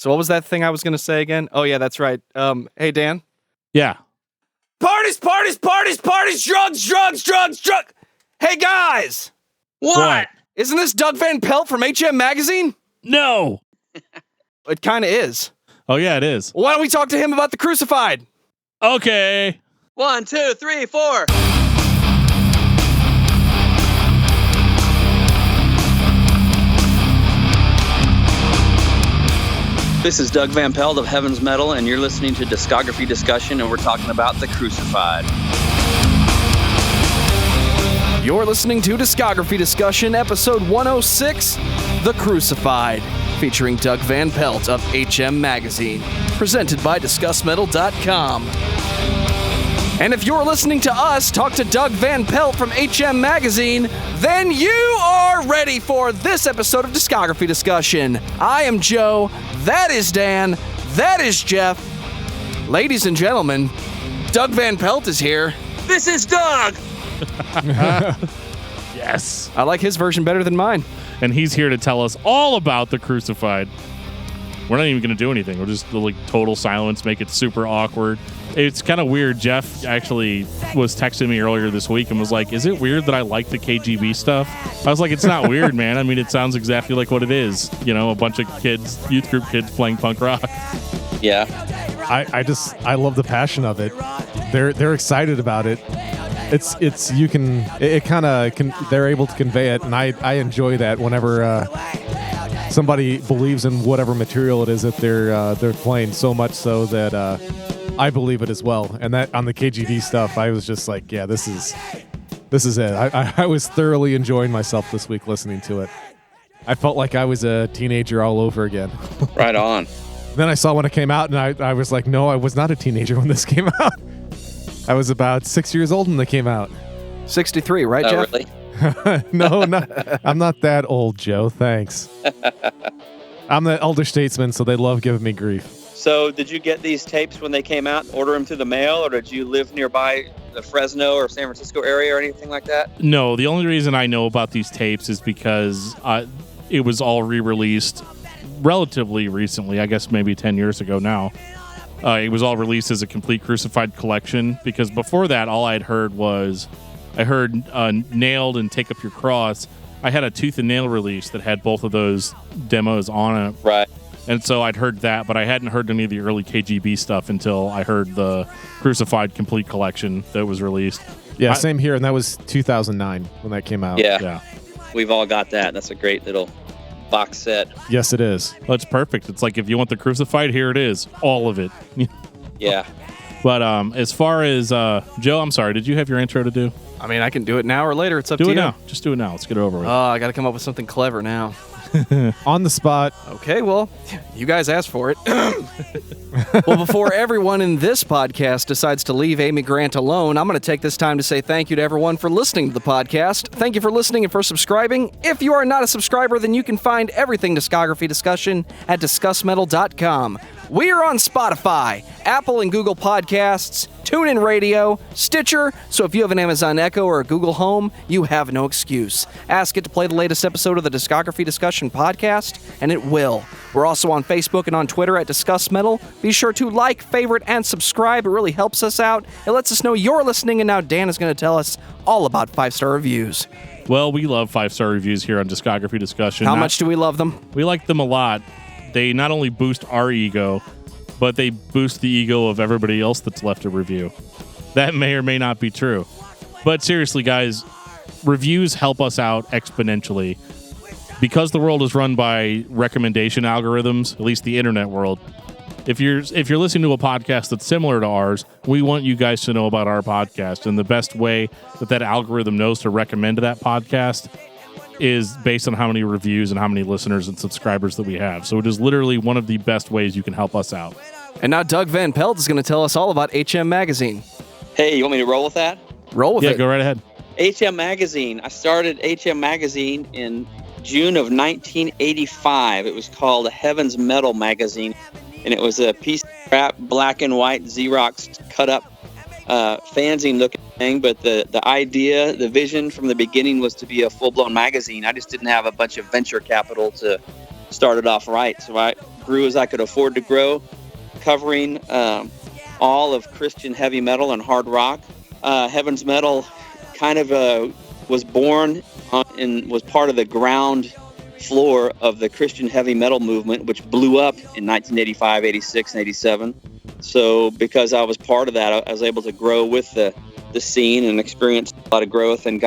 So what was that thing I was going to say again? Oh, yeah, that's right. Hey, Dan. Yeah. Parties, drugs. Hey, guys. What? Isn't this Doug Van Pelt from HM Magazine? No. It kind of is. Oh, yeah, it is. Why don't we talk to him about the Crucified? Okay. 1, 2, 3, 4. This is Doug Van Pelt of Heaven's Metal, and you're listening to Discography Discussion, and we're talking about The Crucified. You're listening to Discography Discussion, episode 106, The Crucified, featuring Doug Van Pelt of HM Magazine, presented by DiscussMetal.com. And if you're listening to us talk to Doug Van Pelt from HM Magazine, then you are ready for this episode of Discography Discussion. I am Joe, that is Dan, that is Jeff. Ladies and gentlemen, Doug Van Pelt is here. This is Doug! Yes. I like his version better than mine. And he's here to tell us all about The Crucified. We're not even going to do anything. We're just like total silence, make it super awkward. It's kind of weird. Jeff actually was texting me earlier this week and was like, is it weird that I like the KGB stuff? I was like, it's not weird, man. I mean, it sounds exactly like what it is. You know, a bunch of kids, youth group kids playing punk rock. Yeah. I love the passion of it. They're excited about it. They're able to convey it, and I enjoy that whenever somebody believes in whatever material it is that they're playing, so much so that I believe it as well. And that on the KGB stuff, I was just like, yeah, this is it. I was thoroughly enjoying myself this week listening to it. I felt like I was a teenager all over again. Right on. Then I saw when it came out, and I was like, no, I was not a teenager when this came out. I was about 6 years old when they came out. 63, right, Jeff? Really? No, I'm not that old, Joe. Thanks. I'm the elder statesman, so they love giving me grief. So did you get these tapes when they came out, order them through the mail, or did you live nearby the Fresno or San Francisco area or anything like that? No, the only reason I know about these tapes is because it was all re-released relatively recently, I guess maybe 10 years ago now. It was all released as a complete Crucified collection, because before that, all I'd heard was, Nailed and Take Up Your Cross. I had a Tooth and Nail release that had both of those demos on it. Right. And so I'd heard that, but I hadn't heard any of the early KGB stuff until I heard the Crucified complete collection that was released. Yeah, same here, and that was 2009 when that came out. Yeah. We've all got that. That's a great little box set. Yes, it is. Well, it's perfect. It's like, if you want the Crucified, here it is. All of it. Yeah. But as far as Joe, I'm sorry, did you have your intro to do? I mean, I can do it now or later. It's up to you. Do it now. Just do it now. Let's get it over with. I got to come up with something clever now. On the spot. Okay, well, you guys asked for it. Well, before everyone in this podcast decides to leave Amy Grant alone, I'm going to take this time to say thank you to everyone for listening to the podcast. Thank you for listening and for subscribing. If you are not a subscriber, then you can find everything Discography Discussion at DiscussMetal.com. We are on Spotify, Apple and Google Podcasts, TuneIn Radio, Stitcher, so if you have an Amazon Echo or a Google Home, you have no excuse. Ask it to play the latest episode of the Discography Discussion podcast, and it will. We're also on Facebook and on Twitter at Discuss Metal. Be sure to like, favorite, and subscribe. It really helps us out. It lets us know you're listening, and now Dan is going to tell us all about 5-star reviews. Well, we love 5-star reviews here on Discography Discussion. How much do we love them? We like them a lot. They not only boost our ego, but they boost the ego of everybody else that's left a review. That may or may not be true. But seriously, guys, reviews help us out exponentially. Because the world is run by recommendation algorithms, at least the internet world, if you're listening to a podcast that's similar to ours, we want you guys to know about our podcast. And the best way that algorithm knows to recommend that podcast is based on how many reviews and how many listeners and subscribers that we have. So it is literally one of the best ways you can help us out. And now Doug Van Pelt is going to tell us all about HM Magazine. Hey, you want me to roll with that? Roll with it. Yeah, go right ahead. HM Magazine. I started HM Magazine in June of 1985. It was called Heaven's Metal Magazine, and it was a piece of crap, black and white Xerox cut up fanzine looking thing, but the idea, the vision from the beginning was to be a full-blown magazine. I just didn't have a bunch of venture capital to start it off right, so I grew as I could afford to grow, covering all of Christian heavy metal and hard rock. Heaven's Metal kind of was born and was part of the ground floor of the Christian heavy metal movement, which blew up in 1985, 86, and 87. So because I was part of that, I was able to grow with the scene and experience a lot of growth, and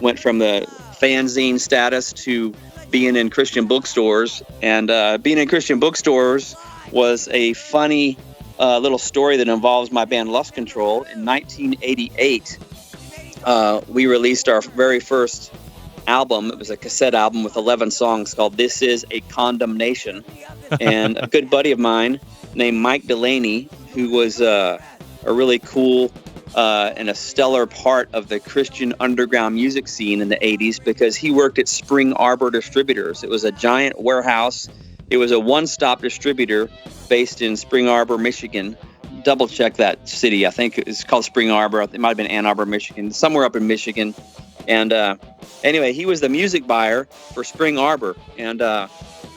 went from the fanzine status to being in Christian bookstores. And being in Christian bookstores was a funny little story that involves my band Lust Control. In 1988, we released our very first album. It was a cassette album with 11 songs called This Is a Condemnation. And a good buddy of mine named Mike Delaney, who was a really cool and a stellar part of the Christian underground music scene in the 80s, because he worked at Spring Arbor Distributors. It was a giant warehouse. It was a one-stop distributor based in Spring Arbor, Michigan. Double check that city. I think it's called Spring Arbor. It might have been Ann Arbor, Michigan, somewhere up in Michigan. And anyway, he was the music buyer for Spring Arbor. And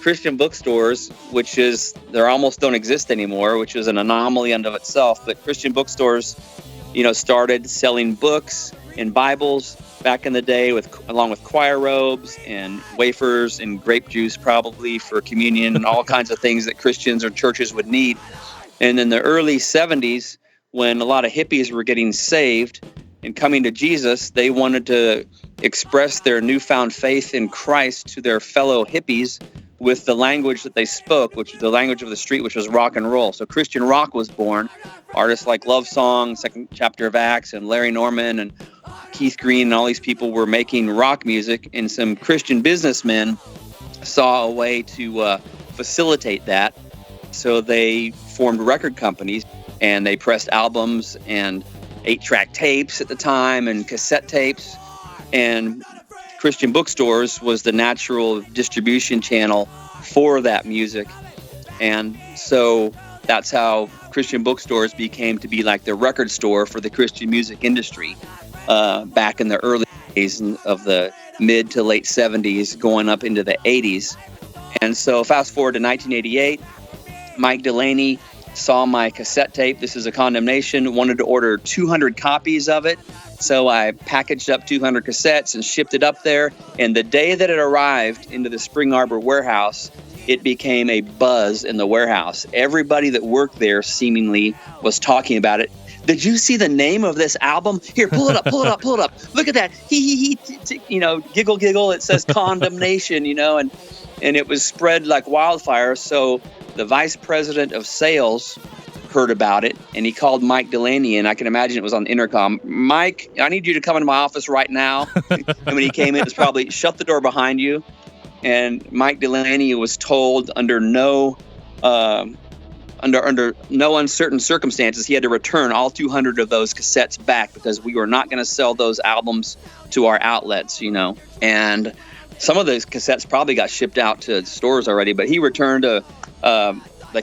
Christian bookstores, they almost don't exist anymore, which is an anomaly unto itself. But Christian bookstores, started selling books and Bibles back in the day, along with choir robes and wafers and grape juice, probably for communion, and all kinds of things that Christians or churches would need. And in the early 70s, when a lot of hippies were getting saved and coming to Jesus, they wanted to express their newfound faith in Christ to their fellow hippies with the language that they spoke, which was the language of the street, which was rock and roll. So Christian rock was born. Artists like Love Song, Second Chapter of Acts, and Larry Norman and Keith Green and all these people were making rock music, and some Christian businessmen saw a way to facilitate that. So they formed record companies, and they pressed albums and 8-track tapes at the time and cassette tapes. And Christian bookstores was the natural distribution channel for that music. And so that's how Christian bookstores became to be like the record store for the Christian music industry back in the early days of the mid to late 70s going up into the 80s. And so fast forward to 1988, Mike Delaney saw my cassette tape, This Is a Condemnation, wanted to order 200 copies of it. So I packaged up 200 cassettes and shipped it up there. And the day that it arrived into the Spring Arbor warehouse, it became a buzz in the warehouse. Everybody that worked there seemingly was talking about it. Did you see the name of this album? Here, pull it up, pull it up, pull it up. Look at that. Giggle, giggle. It says Condemnation, and it was spread like wildfire. So the vice president of sales heard about it, and he called Mike Delaney, and I can imagine it was on the intercom. Mike, I need you to come into my office right now. And when he came in, it was probably shut the door behind you. And Mike Delaney was told under no uncertain circumstances he had to return all 200 of those cassettes back, because we were not going to sell those albums to our outlets, And some of those cassettes probably got shipped out to stores already, but he returned the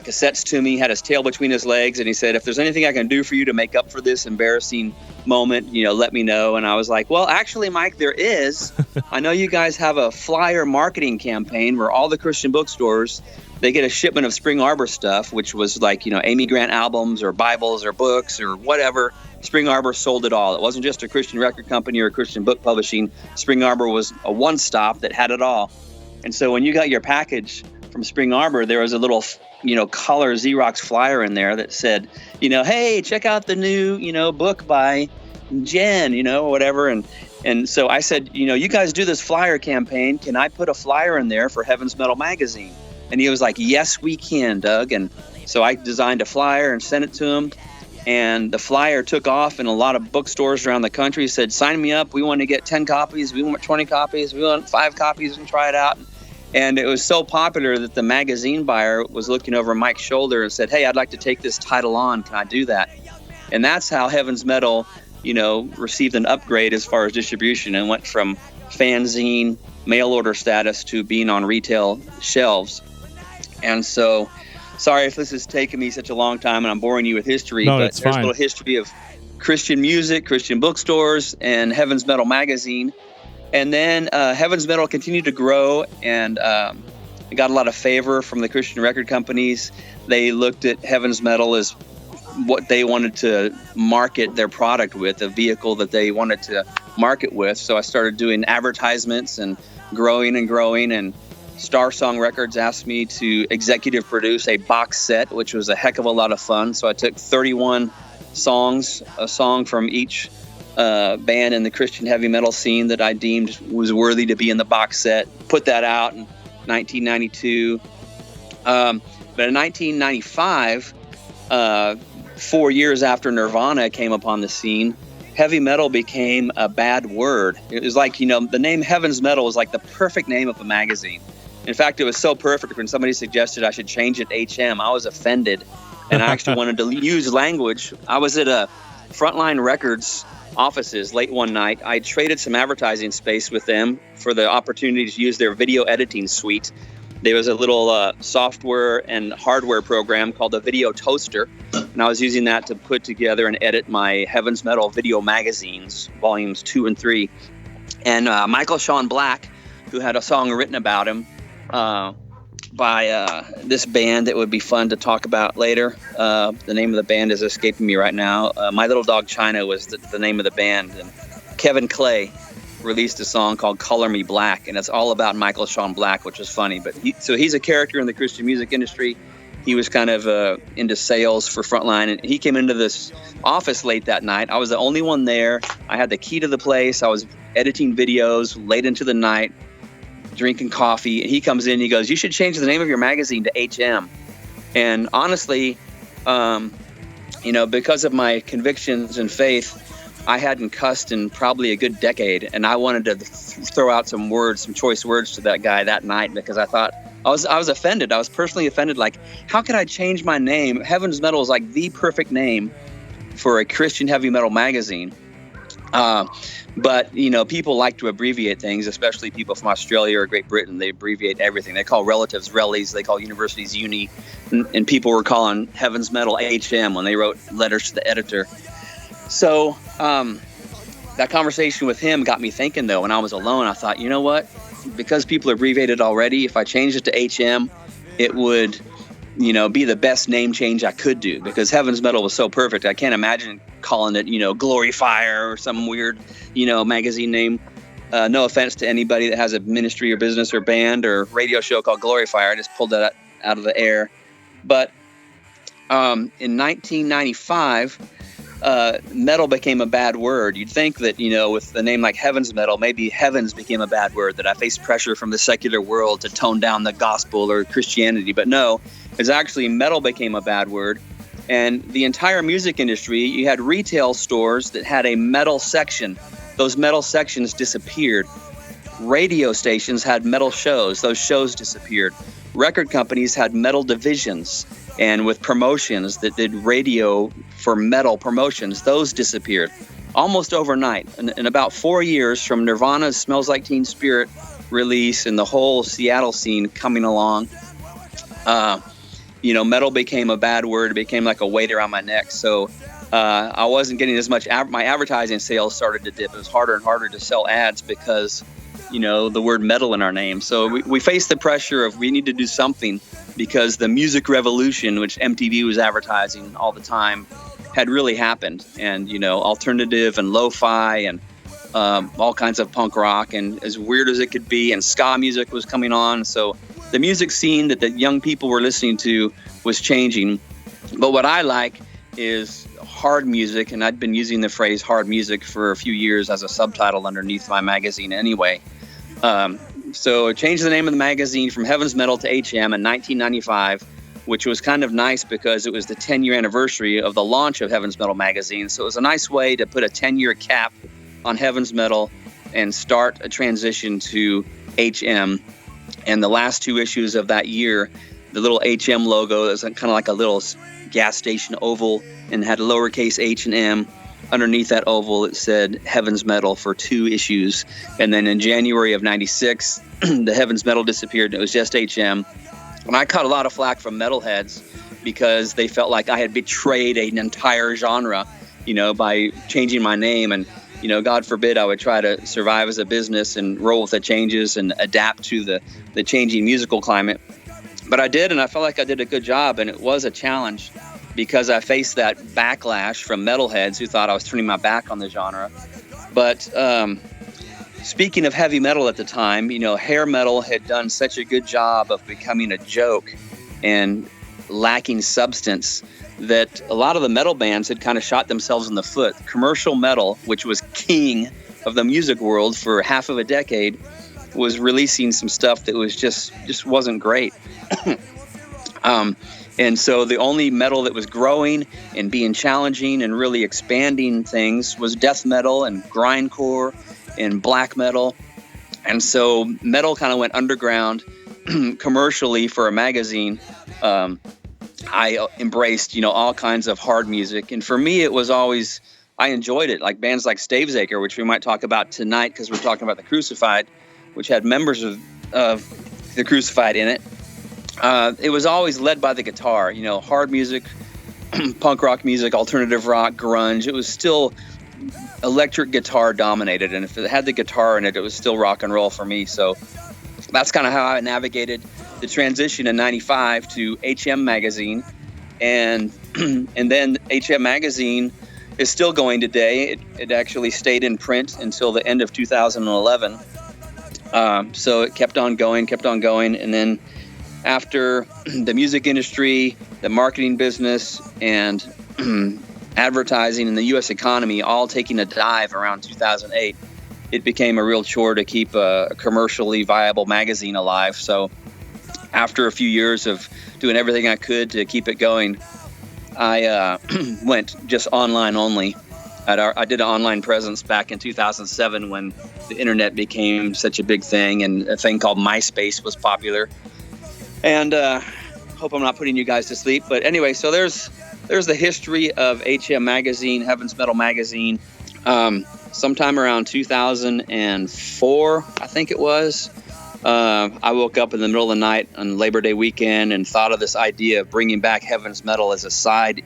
cassettes to me, had his tail between his legs, and he said, if there's anything I can do for you to make up for this embarrassing moment, let me know. And I was like, well, actually, Mike, there is. I know you guys have a flyer marketing campaign where all the Christian bookstores, they get a shipment of Spring Arbor stuff, which was like, Amy Grant albums or Bibles or books or whatever. Spring Arbor sold it all. It wasn't just a Christian record company or a Christian book publishing. Spring Arbor was a one-stop that had it all. And so when you got your package from Spring Arbor, there was a little color Xerox flyer in there that said, hey, check out the new, book by Jen, or whatever. And so I said, you guys do this flyer campaign. Can I put a flyer in there for Heaven's Metal Magazine? And he was like, yes, we can, Doug. And so I designed a flyer and sent it to him. And the flyer took off in a lot of bookstores around the country. Said, sign me up. We want to get 10 copies. We want 20 copies. We want 5 copies and try it out. And it was so popular that the magazine buyer was looking over Mike's shoulder and said, hey, I'd like to take this title on. Can I do that? And that's how Heaven's Metal, received an upgrade as far as distribution and went from fanzine, mail order status to being on retail shelves. And so, sorry if this has taken me such a long time and I'm boring you with history, no, but there's fine. A little history of Christian music, Christian bookstores, and Heaven's Metal Magazine. And then Heaven's Metal continued to grow, and got a lot of favor from the Christian record companies. They looked at Heaven's Metal as what they wanted to market their product with, a vehicle that they wanted to market with. So I started doing advertisements and growing, and Star Song Records asked me to executive produce a box set, which was a heck of a lot of fun. So I took 31 songs, a song from each band in the Christian heavy metal scene that I deemed was worthy to be in the box set, put that out in 1992. But in 1995, 4 years after Nirvana came upon the scene, heavy metal became a bad word. It was like, the name Heaven's Metal was like the perfect name of a magazine. In fact, it was so perfect when somebody suggested I should change it to HM, I was offended. And I actually wanted to use language. I was at a Frontline Records offices late one night. I traded some advertising space with them for the opportunity to use their video editing suite. There was a little software and hardware program called the Video Toaster, and I was using that to put together and edit my Heaven's Metal video magazines, volumes 2 and 3. And Michael Sean Black, who had a song written about him by this band that would be fun to talk about later. The name of the band is escaping me right now. My Little Dog China was the name of the band. And Kevin Clay released a song called Color Me Black, and it's all about Michael Sean Black, which is funny. But he's a character in the Christian music industry. He was kind of into sales for Frontline, and he came into this office late that night. I was the only one there. I had the key to the place. I was editing videos late into the night, drinking coffee. And he comes in and he goes, "You should change the name of your magazine to HM." And honestly, because of my convictions and faith, I hadn't cussed in probably a good decade, and I wanted to throw out some choice words to that guy that night, because I thought I was offended. I was personally offended. Like, how could I change my name? Heaven's Metal is like the perfect name for a Christian heavy metal magazine. But people like to abbreviate things, especially people from Australia or Great Britain. They abbreviate everything. They call relatives Rellies. They call universities Uni, and people were calling Heaven's Metal HM when they wrote letters to the editor. So that conversation with him got me thinking, though. When I was alone, I thought, you know what? Because people abbreviated already, if I changed it to HM, it would, be the best name change I could do, because Heaven's Metal was so perfect. I can't imagine calling it, Glory Fire or some weird, magazine name. No offense to anybody that has a ministry or business or band or radio show called Glory Fire. I just pulled that out of the air. But in 1995, metal became a bad word. You'd think that, with a name like Heaven's Metal, maybe heavens became a bad word, that I faced pressure from the secular world to tone down the gospel or Christianity. But no, it's actually metal became a bad word. And the entire music industry, you had retail stores that had a metal section. Those metal sections disappeared. Radio stations had metal shows. Those shows disappeared. Record companies had metal divisions, and with promotions that did radio for metal promotions, those disappeared almost overnight. In about 4 years from Nirvana's Smells Like Teen Spirit release and the whole Seattle scene coming along, metal became a bad word. It became like a weight around my neck. So I wasn't getting as much. My advertising sales started to dip. It was harder and harder to sell ads because, the word metal in our name. So we faced the pressure of we need to do something, because the music revolution, which MTV was advertising all the time, had really happened. And, alternative and lo-fi and all kinds of punk rock, and as weird as it could be, and ska music was coming on. So the music scene that the young people were listening to was changing. But what I like is hard music, and I'd been using the phrase hard music for a few years as a subtitle underneath my magazine anyway. So I changed the name of the magazine from Heaven's Metal to HM in 1995, which was kind of nice because it was the 10-year anniversary of the launch of Heaven's Metal magazine. So it was a nice way to put a 10-year cap on Heaven's Metal and start a transition to HM. And the last 2 issues of that year, the little HM logo is kind of like a little gas station oval and had lowercase h and M. Underneath that oval, it said Heaven's Metal for 2 issues. And then in January of 96, the Heaven's Metal disappeared, and it was just HM. And I caught a lot of flack from metalheads because they felt like I had betrayed an entire genre, by changing my name. And God forbid I would try to survive as a business and roll with the changes and adapt to the changing musical climate. But I did, and I felt like I did a good job, and it was a challenge because I faced that backlash from metalheads who thought I was turning my back on the genre. But speaking of heavy metal at the time, hair metal had done such a good job of becoming a joke and lacking substance that a lot of the metal bands had kind of shot themselves in the foot. Commercial metal, which was king of the music world for half of a decade, was releasing some stuff that was just wasn't great. And so the only metal that was growing and being challenging and really expanding things was death metal and grindcore and black metal. And so metal kind of went underground commercially for a magazine. I embraced, all kinds of hard music. And for me, it was always, I enjoyed it. Like bands like Stavesacre, which we might talk about tonight because we're talking about the Crucified, which had members of the Crucified in it. It was always led by the guitar, hard music, punk rock music, alternative rock, grunge. It was still electric guitar dominated. And if it had the guitar in it, it was still rock and roll for me. So that's kind of how I navigated the transition in 95 to HM Magazine. And then HM Magazine is still going today. It actually stayed in print until the end of 2011. So it kept on going. And then after the music industry, the marketing business, and advertising and the U.S. economy all taking a dive around 2008, it became a real chore to keep a commercially viable magazine alive. So after a few years of doing everything I could to keep it going, I went just online only. I did an online presence back in 2007 when the internet became such a big thing and a thing called MySpace was popular. And hope I'm not putting you guys to sleep. But anyway, so there's the history of HM Magazine, Heaven's Metal Magazine. Sometime around 2004, I think it was, I woke up in the middle of the night on Labor Day weekend and thought of this idea of bringing back Heaven's Metal as a side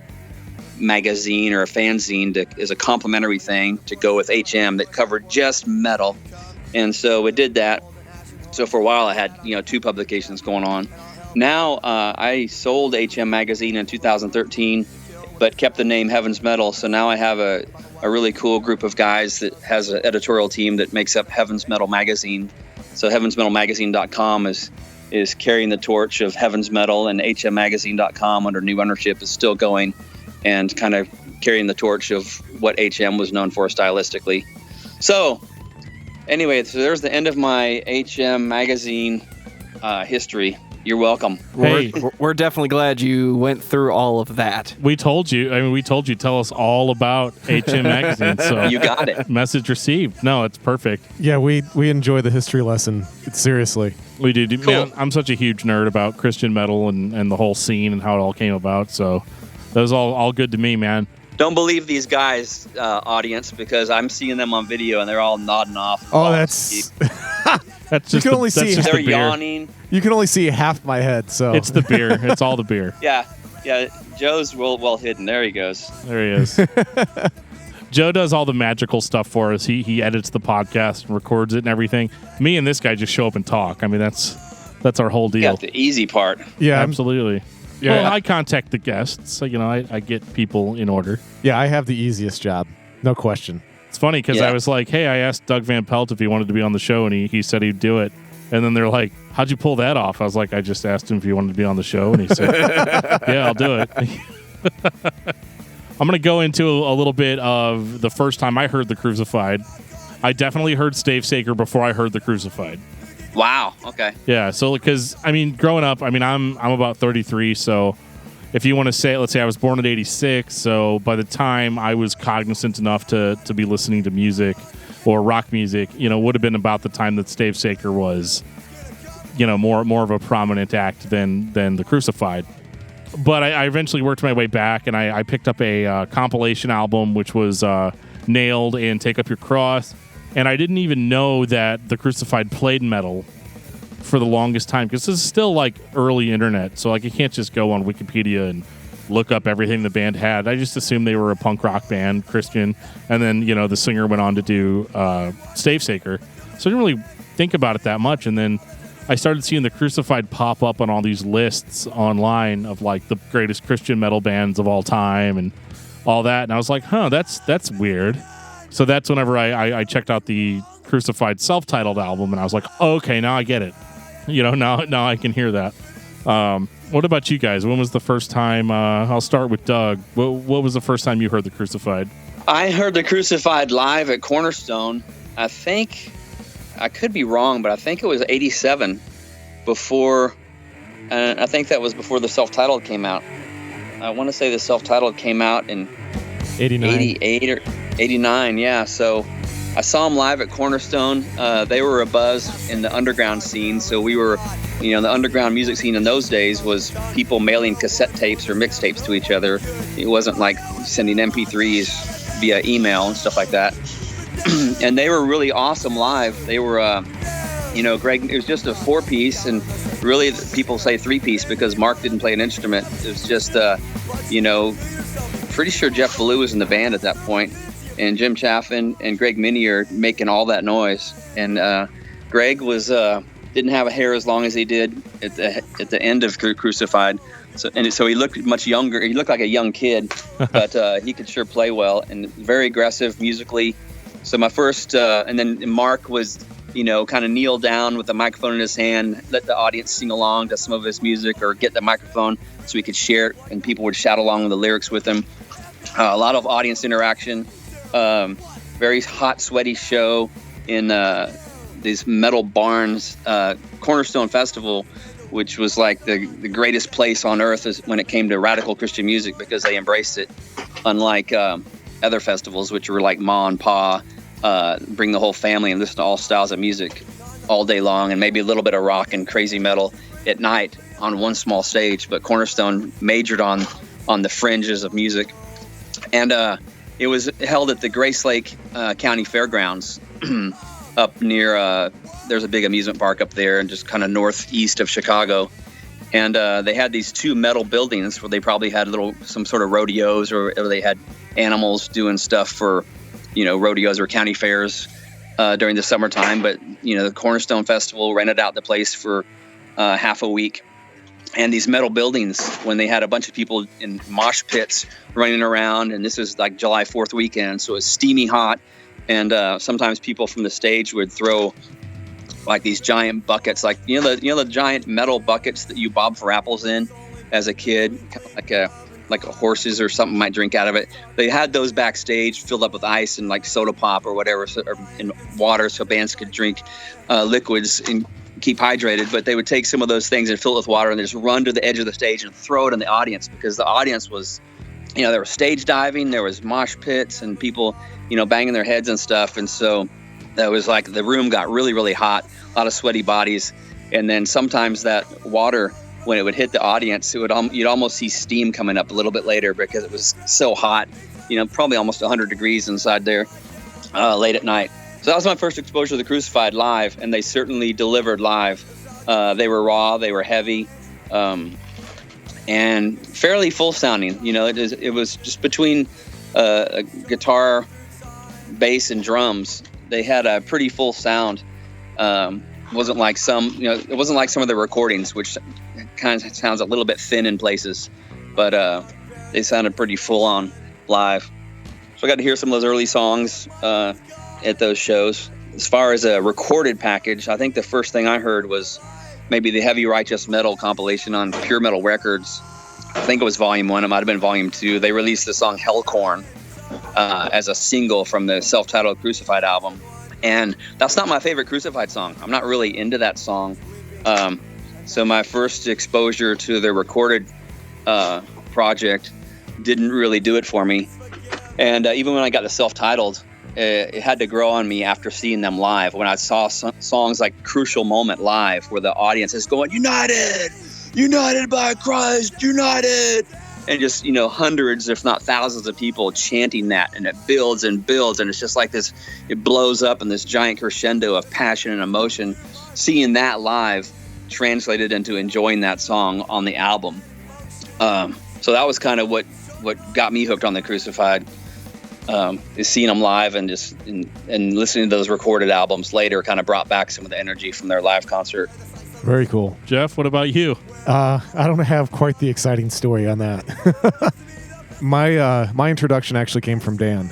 magazine or a fanzine as a complimentary thing to go with HM that covered just metal. And so we did that. So for a while I had, 2 publications going on. Now I sold HM Magazine in 2013, but kept the name Heaven's Metal. So now I have a really cool group of guys that has an editorial team that makes up Heaven's Metal Magazine. So heavensmetalmagazine.com is carrying the torch of Heaven's Metal, and hmmagazine.com under new ownership is still going and kind of carrying the torch of what HM was known for stylistically. So anyway, so there's the end of my HM Magazine history. You're welcome. Hey, We're definitely glad you went through all of that. we told you. Tell us all about HM Magazine. So You got it. message received. No, it's perfect. Yeah, we enjoy the history lesson. Seriously. We do. Cool. Man, I'm such a huge nerd about Christian metal and the whole scene and how it all came about. So that was all good to me, man. Don't believe these guys, audience, because I'm seeing them on video and they're all nodding off. Oh, that's That's You just can only see- just They're the beer. yawning. you can only see half my head. So It's the beer. It's all the beer. Yeah. Joe's well hidden. There he goes. There he is. Joe does all the magical stuff for us. He edits the podcast and records it and everything. Me and this guy just show up and talk. I mean, that's our whole You deal. got the easy part. yeah, Absolutely. Yeah. Well, I contact the guests. So, I get people in order. I have the easiest job, no question. It's funny because Yeah. I was like, hey, I asked Doug Van Pelt if he wanted to be on the show, and he said he'd do it. And then they're like, how'd you pull that off? I was like, I just asked him if he wanted to be on the show, and he said, yeah, I'll do it. I'm going to go into a little bit of the first time I heard The Crucified. I definitely heard Stavesacre before I heard The Crucified. Wow. Okay. Yeah, so because, growing up, I'm about 33, so if you want to say, let's say I was born in 86, so by the time I was cognizant enough to be listening to music or rock music, would have been about the time that Stavesacre was, more of a prominent act than The Crucified. But I eventually worked my way back, and I picked up a compilation album, which was Nailed and Take Up Your Cross, and I didn't even know that The Crucified played metal for the longest time, because this is still like early internet, so like you can't just go on Wikipedia look up everything the band had. I just assumed they were a punk rock band, Christian, and then the singer went on to do Stavesacre. So I didn't really think about it that much, and then I started seeing the Crucified pop up on all these lists online of like the greatest Christian metal bands of all time and all that, and I was like, that's weird. So that's whenever I checked out the Crucified self-titled album, and I was like, okay, now I get it. Now I can hear that. What about you guys? When was the first time? I'll start with Doug. What was the first time you heard the Crucified? I heard the Crucified live at Cornerstone. I think, I could be wrong, but I think it was 87 before, I think that was before the self-titled came out. I want to say the self-titled came out in 88 or 89, yeah. So I saw them live at Cornerstone. They were a buzz in the underground scene. So we were, the underground music scene in those days was people mailing cassette tapes or mixtapes to each other. It wasn't like sending MP3s via email and stuff like that. And they were really awesome live. They were, Greg, it was just a 4-piece, and really people say 3-piece because Mark didn't play an instrument. It was just, pretty sure Jeff Ballou was in the band at that point, and Jim Chaffin and Greg Minier making all that noise. And Greg was didn't have a hair as long as he did at the end of Crucified. So he looked much younger. He looked like a young kid, but he could sure play well and very aggressive musically. So my first, and then Mark was, kind of kneel down with the microphone in his hand, let the audience sing along to some of his music or get the microphone so he could share it and people would shout along with the lyrics with him. A lot of audience interaction, very hot, sweaty show in these metal barns. Cornerstone Festival, which was like the greatest place on earth when it came to radical Christian music because they embraced it, unlike other festivals, which were like Ma and Pa, bring the whole family and listen to all styles of music all day long, and maybe a little bit of rock and crazy metal at night on one small stage. But Cornerstone majored on the fringes of music. And it was held at the Grace Lake County Fairgrounds up near, there's a big amusement park up there and just kind of northeast of Chicago. And they had these 2 metal buildings where they probably had some sort of rodeos, or they had animals doing stuff for, rodeos or county fairs during the summertime. But, the Cornerstone Festival rented out the place for half a week. And these metal buildings, when they had a bunch of people in mosh pits running around, and this was like July 4th weekend, so it was steamy hot. And sometimes people from the stage would throw like these giant buckets, like the giant metal buckets that you bob for apples in as a kid, like a horses or something might drink out of it. They had those backstage filled up with ice and like soda pop or whatever, or in water, so bands could drink liquids and keep hydrated. But they would take some of those things and fill it with water and just run to the edge of the stage and throw it in the audience, because the audience was, there was stage diving, there was mosh pits and people, banging their heads and stuff. And so that was like the room got really, really hot, a lot of sweaty bodies. And then sometimes that water, when it would hit the audience, you'd almost see steam coming up a little bit later because it was so hot, probably almost 100 degrees inside there late at night. So that was my first exposure to the Crucified live, and they certainly delivered live. They were raw, they were heavy, and fairly full sounding. It was just between a guitar, bass, and drums. They had a pretty full sound. It wasn't like some of the recordings, which kind of sounds a little bit thin in places, but they sounded pretty full on live. So I got to hear some of those early songs at those shows. As far as a recorded package, I think the first thing I heard was maybe the Heavy Righteous Metal compilation on Pure Metal Records. I think it was Volume 1. It might have been Volume 2. They released the song Hellcorn as a single from the self-titled Crucified album. And that's not my favorite Crucified song. I'm not really into that song. So my first exposure to the recorded project didn't really do it for me. And even when I got the self-titled, it had to grow on me after seeing them live. When I saw songs like Crucial Moment live, where the audience is going, "United! United by Christ! United!" And just, hundreds, if not thousands of people chanting that, and it builds and builds, and it's just like this, it blows up in this giant crescendo of passion and emotion. Seeing that live translated into enjoying that song on the album. So that was kind of what got me hooked on the Crucified. Is seeing them live and just and listening to those recorded albums later kind of brought back some of the energy from their live concert. Very cool. Jeff, what about you? I don't have quite the exciting story on that. My introduction actually came from Dan.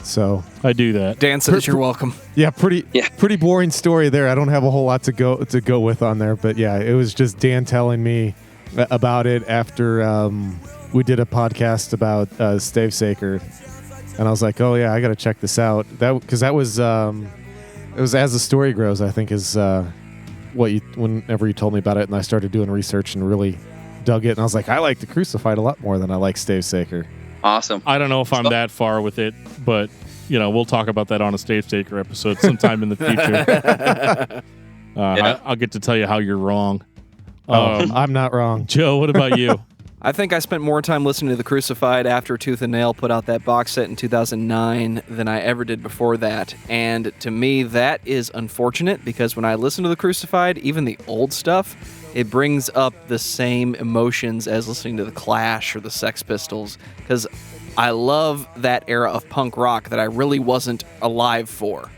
So I do that. Dan says you're welcome. yeah, pretty boring story there. I don't have a whole lot to go with on there, but yeah, it was just Dan telling me about it after we did a podcast about Stavesacre, and I was like, oh yeah, I got to check this out. Because that was it was As the Story Grows, I think, is whenever you told me about it, and I started doing research and really dug it, and I was like, I like the Crucified a lot more than I like Stavesacre. Awesome. I don't know if I'm that far with it, but we'll talk about that on a Stavesacre episode sometime in the future. I'll get to tell you how you're wrong. I'm not wrong. Joe, what about you? I think I spent more time listening to The Crucified after Tooth and Nail put out that box set in 2009 than I ever did before that. And to me, that is unfortunate because when I listen to The Crucified, even the old stuff, it brings up the same emotions as listening to The Clash or the Sex Pistols, because I love that era of punk rock that I really wasn't alive for,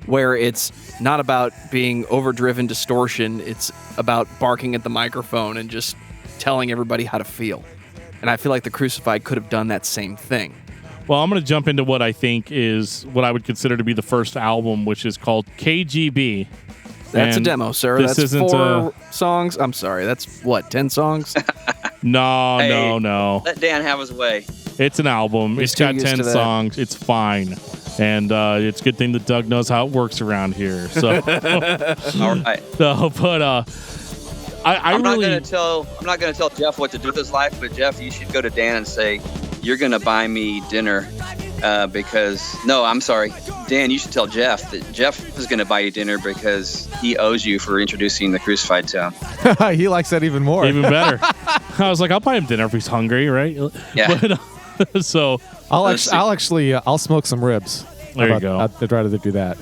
where it's not about being overdriven distortion, it's about barking at the microphone and just telling everybody how to feel. And I feel like The Crucified could have done that same thing. Well, I'm going to jump into what I think is what I would consider to be the first album, which is called KGB. That's And a demo, sir. this That's isn't 4 songs. I'm sorry. That's what, 10 songs? No. Let Dan have his way. It's an album. He's It's got too used 10 to that. songs. It's fine. And it's a good thing that Doug knows how it works around here. So, All right. I'm not gonna tell Jeff what to do with his life, but Jeff, you should go to Dan and say, you're gonna buy me dinner because I'm sorry, Dan, you should tell Jeff that Jeff is gonna buy you dinner because he owes you for introducing the Crucified to him. He likes that even more. even better. I was like, I'll buy him dinner if he's hungry, right? Yeah. But, so I'll smoke some ribs. There you go. I'd rather do that.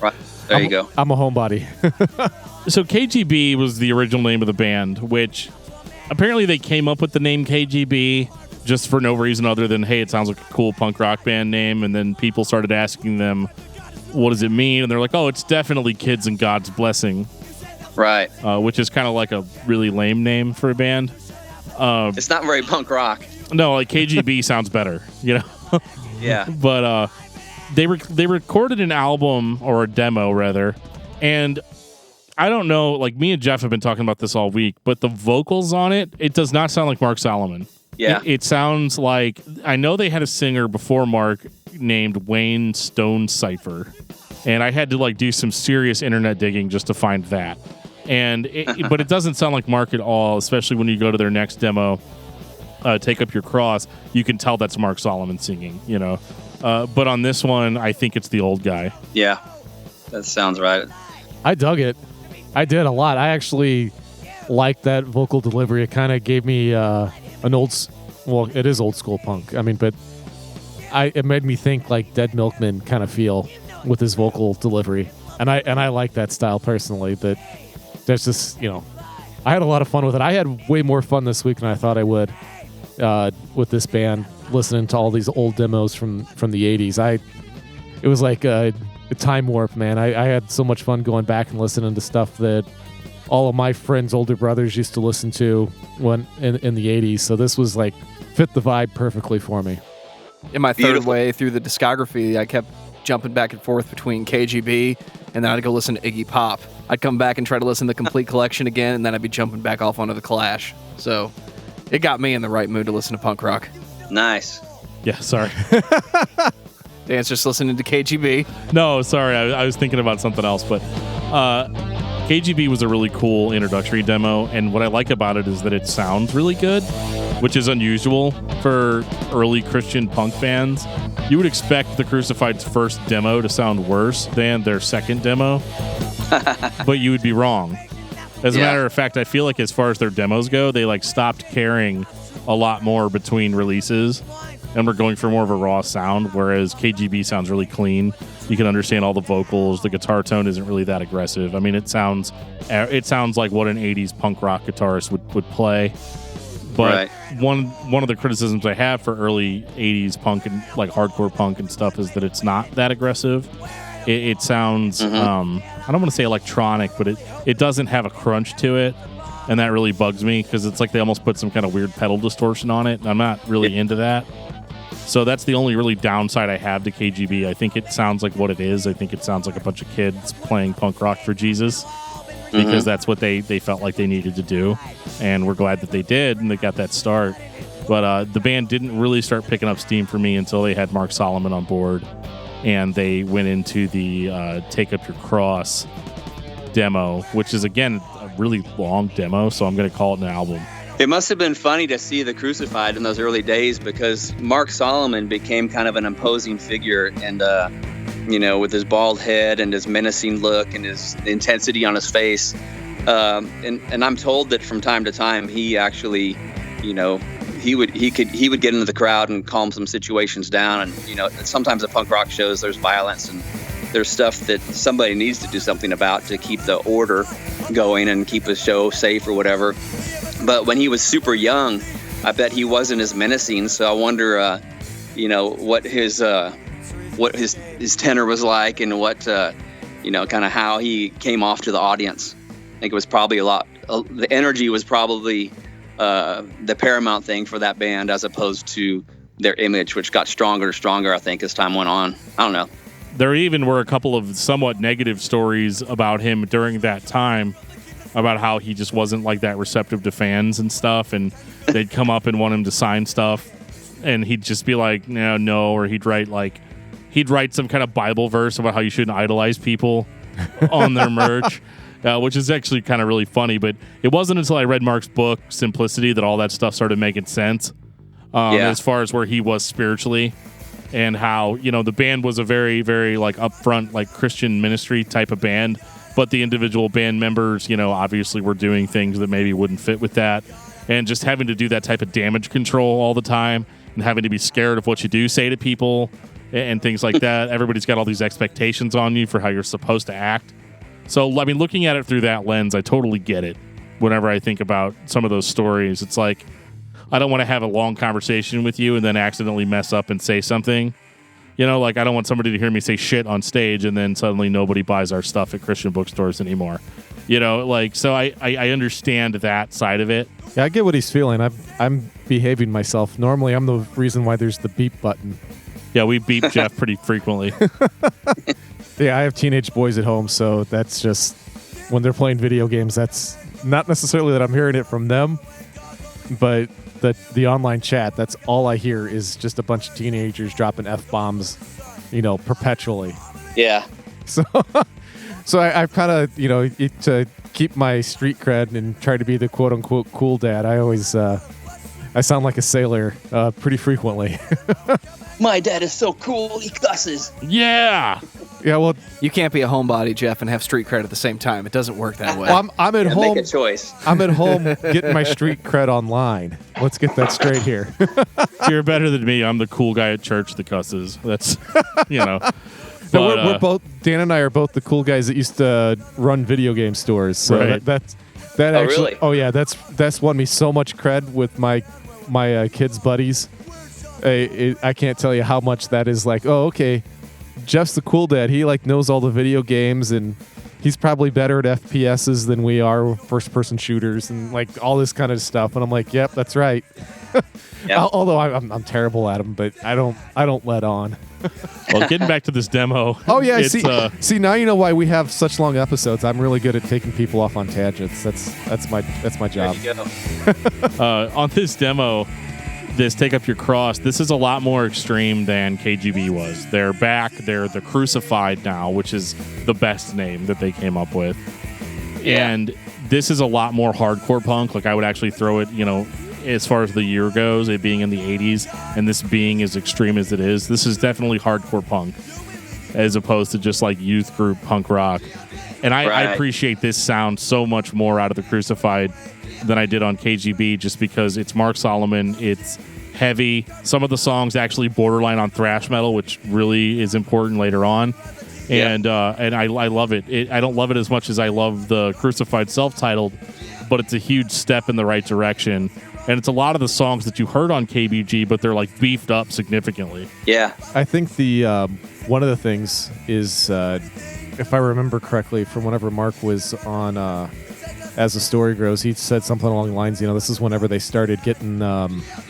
Right. There you go. I'm a homebody. So KGB was the original name of the band, which apparently they came up with the name KGB just for no reason other than, hey, it sounds like a cool punk rock band name. And then people started asking them, what does it mean? And they're like, oh, it's definitely Kids and God's Blessing. Right. Which is kind of like a really lame name for a band. It's not very punk rock. No, like KGB sounds better, Yeah. But they recorded an album, or a demo rather, and I don't know, like me and Jeff have been talking about this all week, but the vocals on it does not sound like Mark Solomon. Yeah. It sounds like, I know they had a singer before Mark named Wayne Stonecipher, and I had to do some serious internet digging just to find that. And but it doesn't sound like Mark at all, especially when you go to their next demo, Take Up Your Cross. You can tell that's Mark Solomon singing, But on this one, I think it's the old guy. Yeah. That sounds right. I dug it. I did a lot. I actually liked that vocal delivery. It kind of gave me it is old school punk. I mean, but it made me think like Dead Milkman kind of feel with his vocal delivery. And I like that style personally, but there's just, I had a lot of fun with it. I had way more fun this week than I thought I would with this band, listening to all these old demos from the 80s. It was like a time warp, man. I had so much fun going back and listening to stuff that all of my friends' older brothers used to listen to when in the 80s. So this was fit the vibe perfectly for me. In my third Beautiful. way through the discography, I kept jumping back and forth between KGB and then I'd go listen to Iggy Pop. I'd come back and try to listen to the complete collection again, and then I'd be jumping back off onto the Clash. So it got me in the right mood to listen to punk rock. Nice. Yeah, sorry. Dan's just listening to KGB. No, sorry. I was thinking about something else, but KGB was a really cool introductory demo, and what I like about it is that it sounds really good, which is unusual for early Christian punk bands. You would expect the Crucified's first demo to sound worse than their second demo, but you would be wrong. As a matter of fact, I feel like as far as their demos go, they stopped caring a lot more between releases, and we're going for more of a raw sound, whereas KGB sounds really clean. You can understand all the vocals. The guitar tone isn't really that aggressive. I mean, it sounds like what an 80s punk rock guitarist would play. But Right. one of the criticisms I have for early 80s punk and like hardcore punk and stuff is that it's not that aggressive. It sounds, I don't want to say electronic, but it doesn't have a crunch to it. And that really bugs me because it's like they almost put some kind of weird pedal distortion on it. And I'm not really into that. So that's the only really downside I have to KGB. I think it sounds like what it is. I think it sounds like a bunch of kids playing punk rock for Jesus because that's what they felt like they needed to do. And we're glad that they did and they got that start. But the band didn't really start picking up steam for me until they had Mark Solomon on board. And they went into the Take Up Your Cross demo, which is, again, a really long demo. So I'm going to call it an album. It must have been funny to see the Crucified in those early days because Mark Solomon became kind of an imposing figure and, with his bald head and his menacing look and his intensity on his face. And I'm told that from time to time he actually, he would get into the crowd and calm some situations down. And, sometimes at punk rock shows there's violence and there's stuff that somebody needs to do something about to keep the order going and keep the show safe or whatever. But when he was super young, I bet he wasn't as menacing. So I wonder, what his tenor was like and what, kind of how he came off to the audience. I think it was probably the energy was probably the paramount thing for that band as opposed to their image, which got stronger and stronger, I think, as time went on. I don't know. There even were a couple of somewhat negative stories about him during that time, about how he just wasn't like that receptive to fans and stuff, and they'd come up and want him to sign stuff, and he'd just be like, no, or he'd write some kind of Bible verse about how you shouldn't idolize people on their merch, which is actually kind of really funny. But it wasn't until I read Mark's book, Simplicity, that all that stuff started making sense as far as where he was spiritually. And how, the band was a very, very like upfront, like Christian ministry type of band, but the individual band members, obviously were doing things that maybe wouldn't fit with that. And just having to do that type of damage control all the time and having to be scared of what you do say to people and things like that. Everybody's got all these expectations on you for how you're supposed to act. So, I mean, looking at it through that lens, I totally get it. Whenever I think about some of those stories, it's like, I don't want to have a long conversation with you and then accidentally mess up and say something. I don't want somebody to hear me say shit on stage and then suddenly nobody buys our stuff at Christian bookstores anymore. So I understand that side of it. Yeah, I get what he's feeling. I'm behaving myself. Normally, I'm the reason why there's the beep button. Yeah, we beep Jeff pretty frequently. Yeah, I have teenage boys at home, so that's just when they're playing video games. That's not necessarily that I'm hearing it from them, but the online chat, that's all I hear is just a bunch of teenagers dropping F-bombs, perpetually. Yeah. So I kind of, to keep my street cred and try to be the quote-unquote cool dad, I always, I sound like a sailor pretty frequently. My dad is so cool, he cusses. Yeah. Yeah, well, You can't be a homebody, Jeff, and have street cred at the same time. It doesn't work that way. I'm at home. Make a choice. I'm at home getting my street cred online. Let's get that straight here. You're better than me. I'm the cool guy at church that cusses. That's, No, we're both. Dan and I are both the cool guys that used to run video game stores. So Right. that Oh, actually. really? Oh yeah, that's won me so much cred with my kids' buddies. I can't tell you how much that is. Like, oh, okay, Jeff's the cool dad. He knows all the video games and he's probably better at FPSs than we are, first-person shooters and all this kind of stuff. And I'm like, yep, that's right. Yep. Although I'm terrible at them, but I don't let on. Well, getting back to this demo. Oh yeah, it's, see now you know why we have such long episodes. I'm really good at taking people off on tangents. That's my job. There you go. on this demo, this Take Up Your Cross, this is a lot more extreme than KGB was. They're back. They're the Crucified now, which is the best name that they came up with. Yeah. And this is a lot more hardcore punk. I would actually throw it, as far as the year goes, it being in the 80s, and this being as extreme as it is, this is definitely hardcore punk, as opposed to just youth group punk rock. And I Right. appreciate this sound so much more out of the Crucified than I did on KGB, just because it's Mark Solomon, it's heavy. Some of the songs actually borderline on thrash metal, which really is important later on. Yeah. And I love it. I don't love it as much as I love the Crucified self-titled, but it's a huge step in the right direction. And it's a lot of the songs that you heard on KBG, but they're like beefed up significantly. Yeah. I think the one of the things is, if I remember correctly, from whenever Mark was on As the Story Grows, he said something along the lines, this is whenever they started getting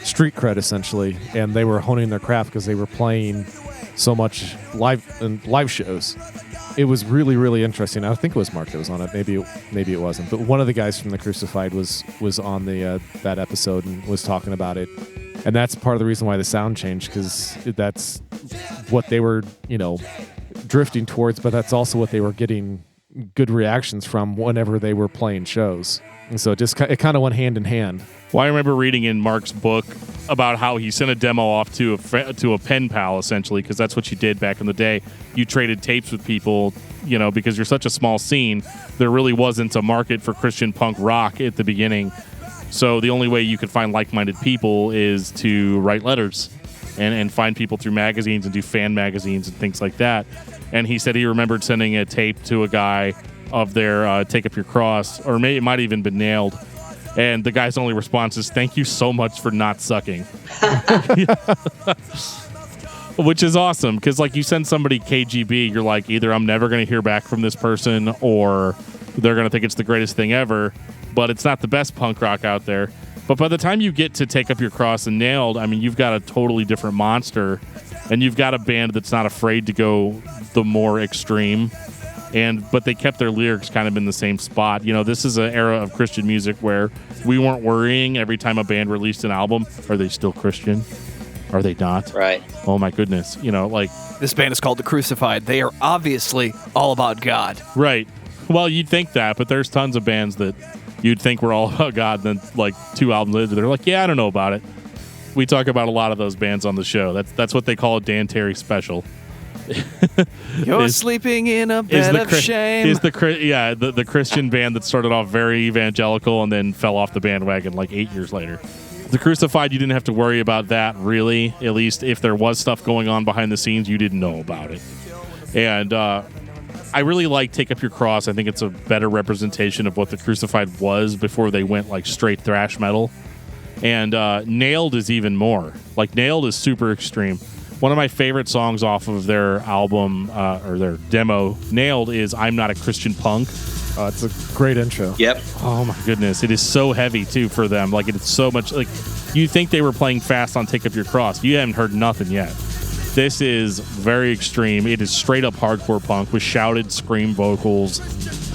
street cred, essentially, and they were honing their craft because they were playing so much live shows. It was really, really interesting. I think it was Mark that was on it. Maybe it wasn't. But one of the guys from the Crucified was on the that episode and was talking about it. And that's part of the reason why the sound changed, because that's what they were, drifting towards. But that's also what they were getting good reactions from whenever they were playing shows. And so it kind of went hand in hand. Well, I remember reading in Mark's book about how he sent a demo off to a pen pal, essentially, because that's what you did back in the day. You traded tapes with people, because you're such a small scene. There really wasn't a market for Christian punk rock at the beginning. So the only way you could find like-minded people is to write letters and find people through magazines and do fan magazines and things like that. And he said he remembered sending a tape to a guy of their Take Up Your Cross, or it might have even been Nailed. And the guy's only response is, "Thank you so much for not sucking." Which is awesome, because like you send somebody KGB, you're like, either I'm never going to hear back from this person, or they're going to think it's the greatest thing ever. But it's not the best punk rock out there. But by the time you get to Take Up Your Cross and Nailed, you've got a totally different monster, and you've got a band that's not afraid to go the more extreme. But they kept their lyrics kind of in the same spot. This is an era of Christian music where we weren't worrying every time a band released an album, are they still Christian? Are they not? Right. Oh my goodness. This band is called The Crucified. They are obviously all about God. Right. Well, you'd think that, but there's tons of bands that you'd think were all about God, and then like 2 albums later, they're like, yeah, I don't know about it. We talk about a lot of those bands on the show. That's what they call a Dan Terry special. You're sleeping in a bed of shame. Is the Christian band that started off very evangelical and then fell off the bandwagon like 8 years later. The Crucified, you didn't have to worry about that, really. At least if there was stuff going on behind the scenes, you didn't know about it. And I really like Take Up Your Cross. I think it's a better representation of what the Crucified was before they went like straight thrash metal. And Nailed is even more. Like, Nailed is super extreme. One of my favorite songs off of their album, or their demo, Nailed, is I'm Not a Christian Punk. It's a great intro. Yep. Oh my goodness. It is so heavy, too, for them. Like, it's so much, like, you think they were playing fast on Take Up Your Cross. You haven't heard nothing yet. This is very extreme. It is straight up hardcore punk with shouted scream vocals.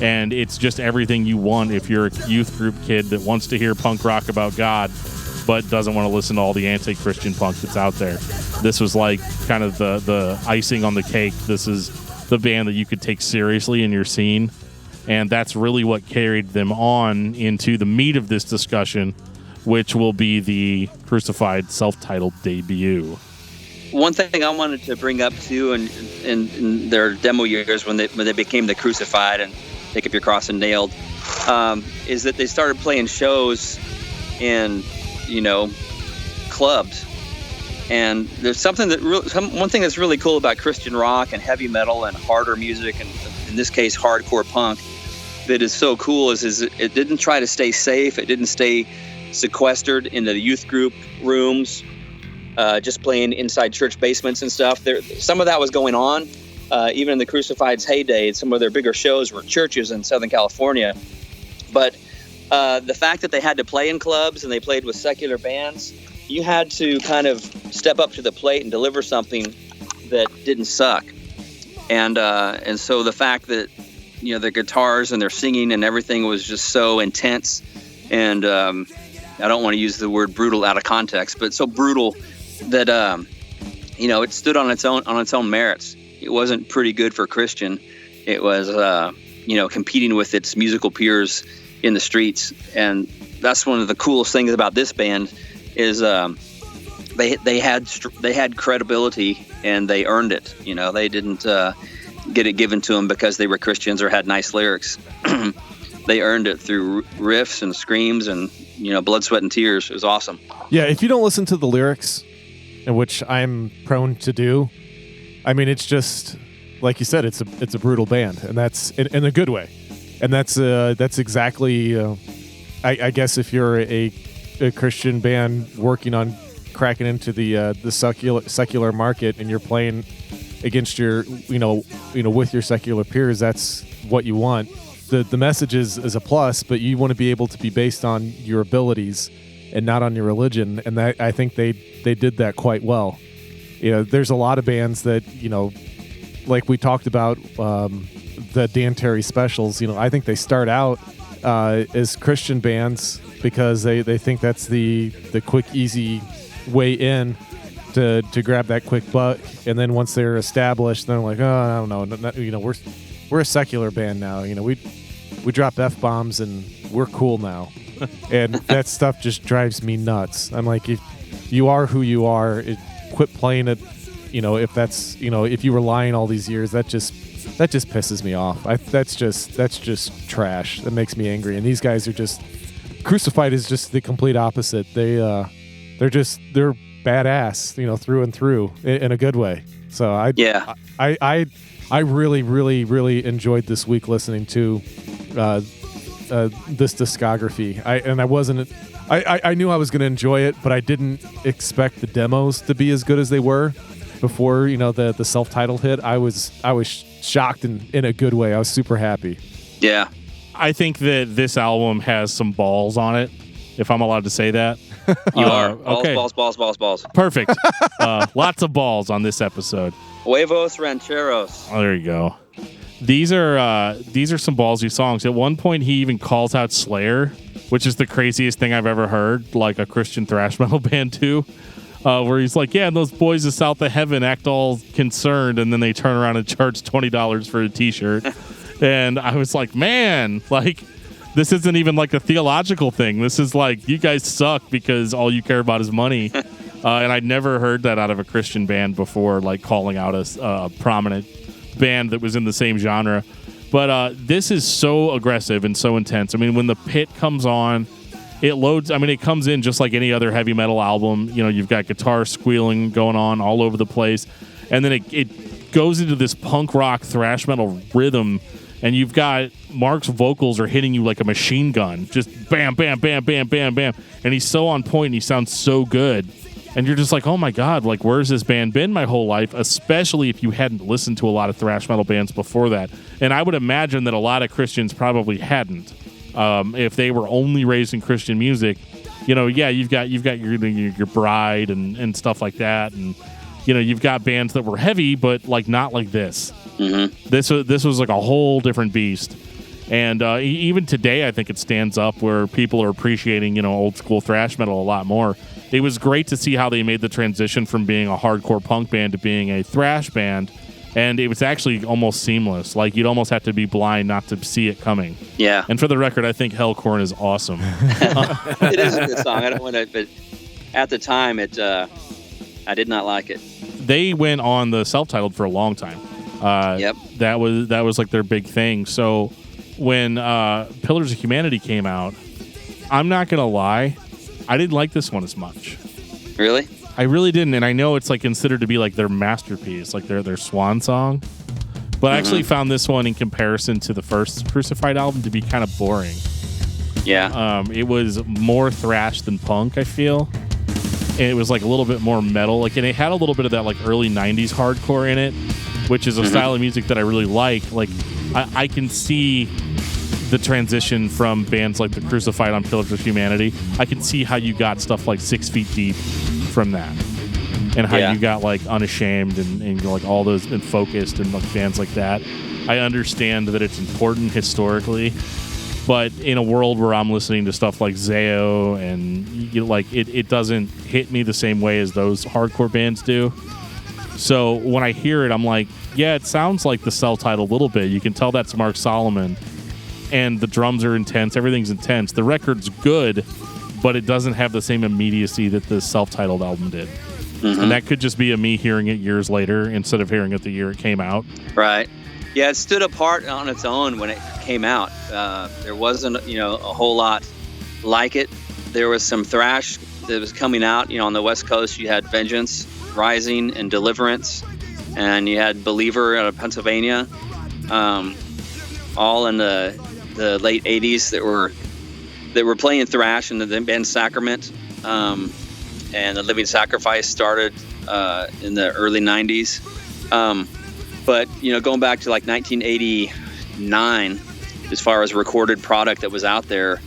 And it's just everything you want if you're a youth group kid that wants to hear punk rock about God, but doesn't want to listen to all the anti-Christian punk that's out there. This was like kind of the icing on the cake. This is the band that you could take seriously in your scene. And that's really what carried them on into the meat of this discussion, which will be the Crucified self-titled debut. One thing I wanted to bring up too, in their demo years when they became the Crucified and Take Up Your Cross and Nailed, is that they started playing shows in clubs. And there's something one thing that's really cool about Christian rock and heavy metal and harder music, and in this case hardcore punk, that is so cool is it didn't try to stay safe. It didn't stay sequestered into the youth group rooms, just playing inside church basements and stuff. Some of that was going on, even in the Crucified's heyday. Some of their bigger shows were churches in Southern California. But the fact that they had to play in clubs and they played with secular bands, you had to kind of step up to the plate and deliver something that didn't suck. And so the fact that their guitars and their singing and everything was just so intense, and I don't want to use the word brutal out of context, but so brutal that it stood on its own merits. It wasn't pretty good for Christian. It was competing with its musical peers in the streets. And that's one of the coolest things about this band is they had credibility, and they earned it. They didn't get it given to them because they were Christians or had nice lyrics. They earned it through riffs and screams and blood, sweat, and tears. It was awesome. Yeah, if you don't listen to the lyrics, which I'm prone to do, it's just like you said, it's a brutal band, and that's in a good way. And that's exactly, I guess, if you're a a Christian band working on cracking into the secular market, and you're playing against your with your secular peers, that's what you want. The message is a plus, but you want to be able to be based on your abilities and not on your religion, and that, I think they did that quite well. There's a lot of bands that, like we talked about, the Dan Terry Specials, I think they start out as Christian bands because they think that's the quick, easy way in to grab that quick buck, and then once they're established, they're like, oh, I don't know, we're a secular band now. We drop F-bombs and we're cool now. And that stuff just drives me nuts. I'm like, if you are who you are, quit playing it. If that's, if you were lying all these years, that just pisses me off. That's just trash. That makes me angry. And these guys are just, Crucified is just the complete opposite. They're badass, through and through in a good way. So I really, really, really enjoyed this week listening to this discography. I knew I was going to enjoy it, but I didn't expect the demos to be as good as they were before, the self-titled hit. I was shocked in a good way. I was super happy. Yeah. I think that this album has some balls on it, if I'm allowed to say that. You are. Okay. Balls. Perfect. Lots of balls on this episode. Huevos Rancheros. Oh, there you go. These are some ballsy songs. At one point, he even calls out Slayer, which is the craziest thing I've ever heard, like a Christian thrash metal band too, where he's like, yeah, and those boys of South of Heaven act all concerned, and then they turn around and charge $20 for a T-shirt. And I was like, man, like, this isn't even like a theological thing. This is like, you guys suck because all you care about is money. And I'd never heard that out of a Christian band before, like calling out a prominent band that was in the same genre. But this is so aggressive and so intense. I mean, when the pit comes on, it loads. I mean, it comes in just like any other heavy metal album. You've got guitar squealing going on all over the place. And then it goes into this punk rock thrash metal rhythm. And you've got Mark's vocals are hitting you like a machine gun. Just bam, bam, bam, bam, bam, bam. And he's so on point and he sounds so good. And you're just like, oh my God, like, where's this band been my whole life? Especially if you hadn't listened to a lot of thrash metal bands before that. And I would imagine that a lot of Christians probably hadn't. If they were only raised in Christian music, you've got your Bride and stuff like that. And, you've got bands that were heavy, but like not like this. Mm-hmm. This was like a whole different beast. And even today, I think it stands up where people are appreciating, old school thrash metal a lot more. It was great to see how they made the transition from being a hardcore punk band to being a thrash band. And it was actually almost seamless. Like, you'd almost have to be blind not to see it coming. Yeah. And for the record, I think Hellcorn is awesome. It is a good song. I don't want to, but at the time, I did not like it. They went on the self-titled for a long time. Yep. That was like their big thing. So when Pillars of Humanity came out, I'm not gonna lie, I didn't like this one as much. Really? I really didn't, and I know it's like considered to be like their masterpiece, like their swan song. But I actually found this one, in comparison to the first Crucified album, to be kind of boring. Yeah. It was more thrash than punk, I feel. And it was like a little bit more metal. Like, and it had a little bit of that like early 90s hardcore in it, which is a style of music that I really like. Like, I can see the transition from bands like the Crucified on Pillars of Humanity. I can see how you got stuff like 6 Feet Deep from that. And how you got like Unashamed and like all those, and Focused and like bands like that. I understand that it's important historically, but in a world where I'm listening to stuff like Zao and it doesn't hit me the same way as those hardcore bands do. So when I hear it, I'm like, yeah, it sounds like the self-titled a little bit. You can tell that's Mark Solomon, and the drums are intense. Everything's intense. The record's good, but it doesn't have the same immediacy that the self-titled album did. Mm-hmm. And that could just be me hearing it years later instead of hearing it the year it came out. Right. Yeah, it stood apart on its own when it came out. There wasn't, a whole lot like it. There was some thrash that was coming out. On the West Coast, you had Vengeance Rising and Deliverance, and you had Believer out of Pennsylvania, all in the late 80s that were they were playing thrash, and the band Sacrament and the Living Sacrifice started in the early 90s. But going back to like 1989, as far as recorded product that was out there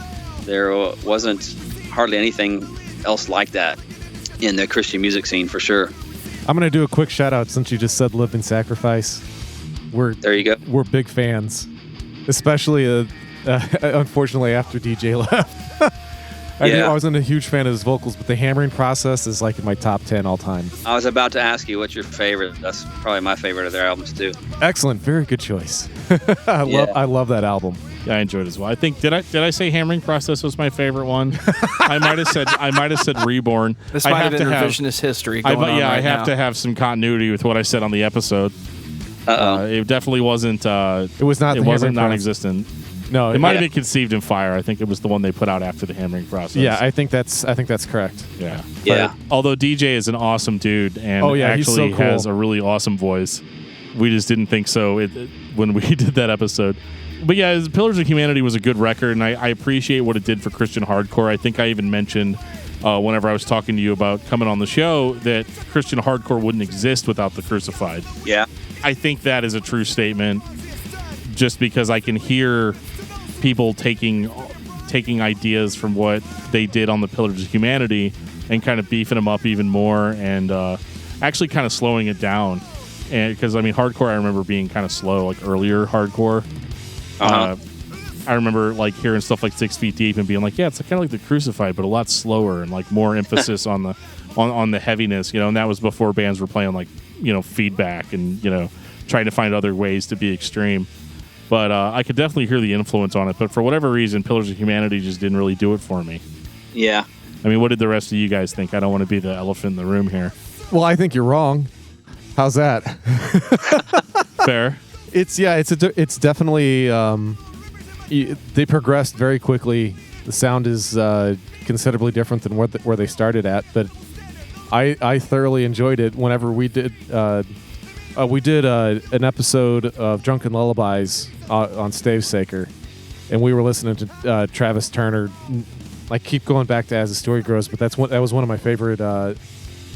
wasn't hardly anything else like that in the Christian music scene, for sure. I'm going to do a quick shout out since you just said Living Sacrifice. There you go. We're big fans, especially unfortunately after DJ left. I wasn't a huge fan of his vocals, but the hammering process is like in my top 10 all time. I was about to ask you what's your favorite. That's probably my favorite of their albums too. Excellent, very good choice. I love that album. Yeah, I enjoyed it as well. I think did I say Hammering Process was my favorite one? I might have said Reborn. This might have been revisionist history going on I right have now. to have some continuity with what I said on the episode. It definitely wasn't. It was not. It the wasn't Hammering non-existent. No, It might have been Conceived in Fire. I think it was the one they put out after the Hammering Process. Yeah, I think that's correct. Yeah. Yeah. Although DJ is an awesome dude and he's actually so cool. has a really awesome voice. We just didn't think so when we did that episode. But yeah, Pillars of Humanity was a good record, and I appreciate what it did for Christian hardcore. I think I even mentioned whenever I was talking to you about coming on the show that Christian hardcore wouldn't exist without the Crucified. Yeah. I think that is a true statement, just because I can hear people taking ideas from what they did on the Pillars of Humanity and kind of beefing them up even more, and actually kind of slowing it down. And because hardcore, I remember being kind of slow, like earlier hardcore. I remember like hearing stuff like 6 Feet Deep and being like, yeah, it's kind of like the Crucified, but a lot slower and like more emphasis on the heaviness, and that was before bands were playing like Feedback and trying to find other ways to be extreme. But I could definitely hear the influence on it. But for whatever reason, Pillars of Humanity just didn't really do it for me. Yeah. What did the rest of you guys think? I don't want to be the elephant in the room here. Well, I think you're wrong. How's that? Fair. It's definitely they progressed very quickly. The sound is considerably different than where they started at, but I thoroughly enjoyed it. Whenever we did an episode of Drunken Lullabies on Stavesaker, and we were listening to Travis Turner. I keep going back to As the Story Grows, but that was one of my favorite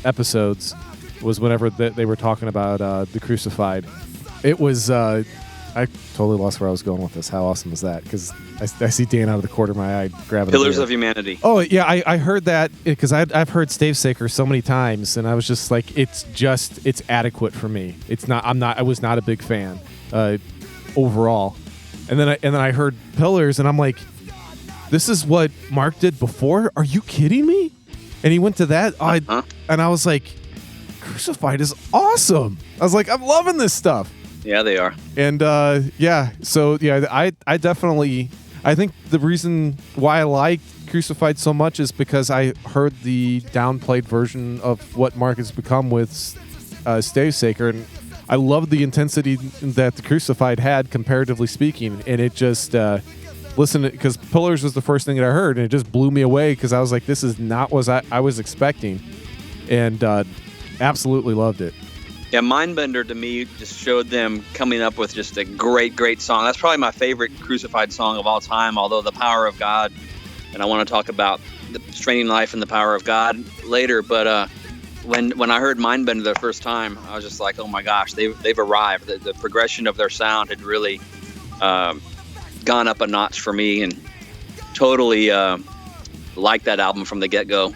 episodes. Was whenever they were talking about the Crucified. It was. I totally lost where I was going with this. How awesome is that? Because I see Dan out of the corner of my eye grabbing. Pillars of Humanity. Oh yeah, I heard that because I've heard Stavesaker so many times, and I was just like, it's adequate for me. I was not a big fan overall, and then I heard Pillars, and I'm like, this is what Mark did before. Are you kidding me? And he went to that, and I was like, Crucified is awesome. I was like, I'm loving this stuff. Yeah, they are. And I definitely, I think the reason why I like Crucified so much is because I heard the downplayed version of what Mark has become with Stavesaker, and I loved the intensity that the Crucified had, comparatively speaking, and it just because Pillars was the first thing that I heard, and it just blew me away because I was like, this is not what I was expecting, and absolutely loved it. Yeah, Mindbender to me just showed them coming up with just a great song. That's probably my favorite Crucified song of all time, although The Power of God, and I want to talk about the Straining Life and The Power of God later, but when I heard Mindbender the first time, I was just like, oh my gosh, they've arrived. The progression of their sound had really gone up a notch for me, and totally liked that album from the get-go.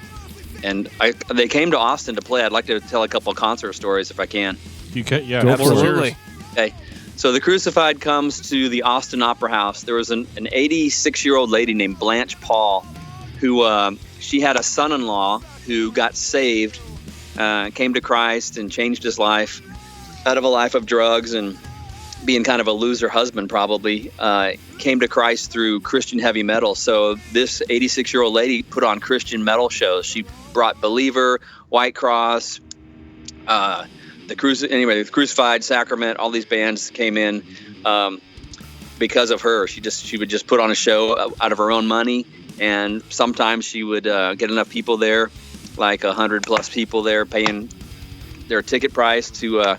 And they came to Austin to play. I'd like to tell a couple concert stories if I can. You can, yeah, Absolutely. Okay. So the Crucified comes to the Austin Opera House. There was an 86-year-old lady named Blanche Paul who she had a son-in-law who got saved, came to Christ and changed his life out of a life of drugs and being kind of a loser husband probably, came to Christ through Christian heavy metal. So this 86-year-old lady put on Christian metal shows. She brought Believer, White Cross, the Crucified, Sacrament, all these bands came in because of her. She would just put on a show out of her own money, and sometimes she would get enough people there, like 100+ people there, paying their ticket price to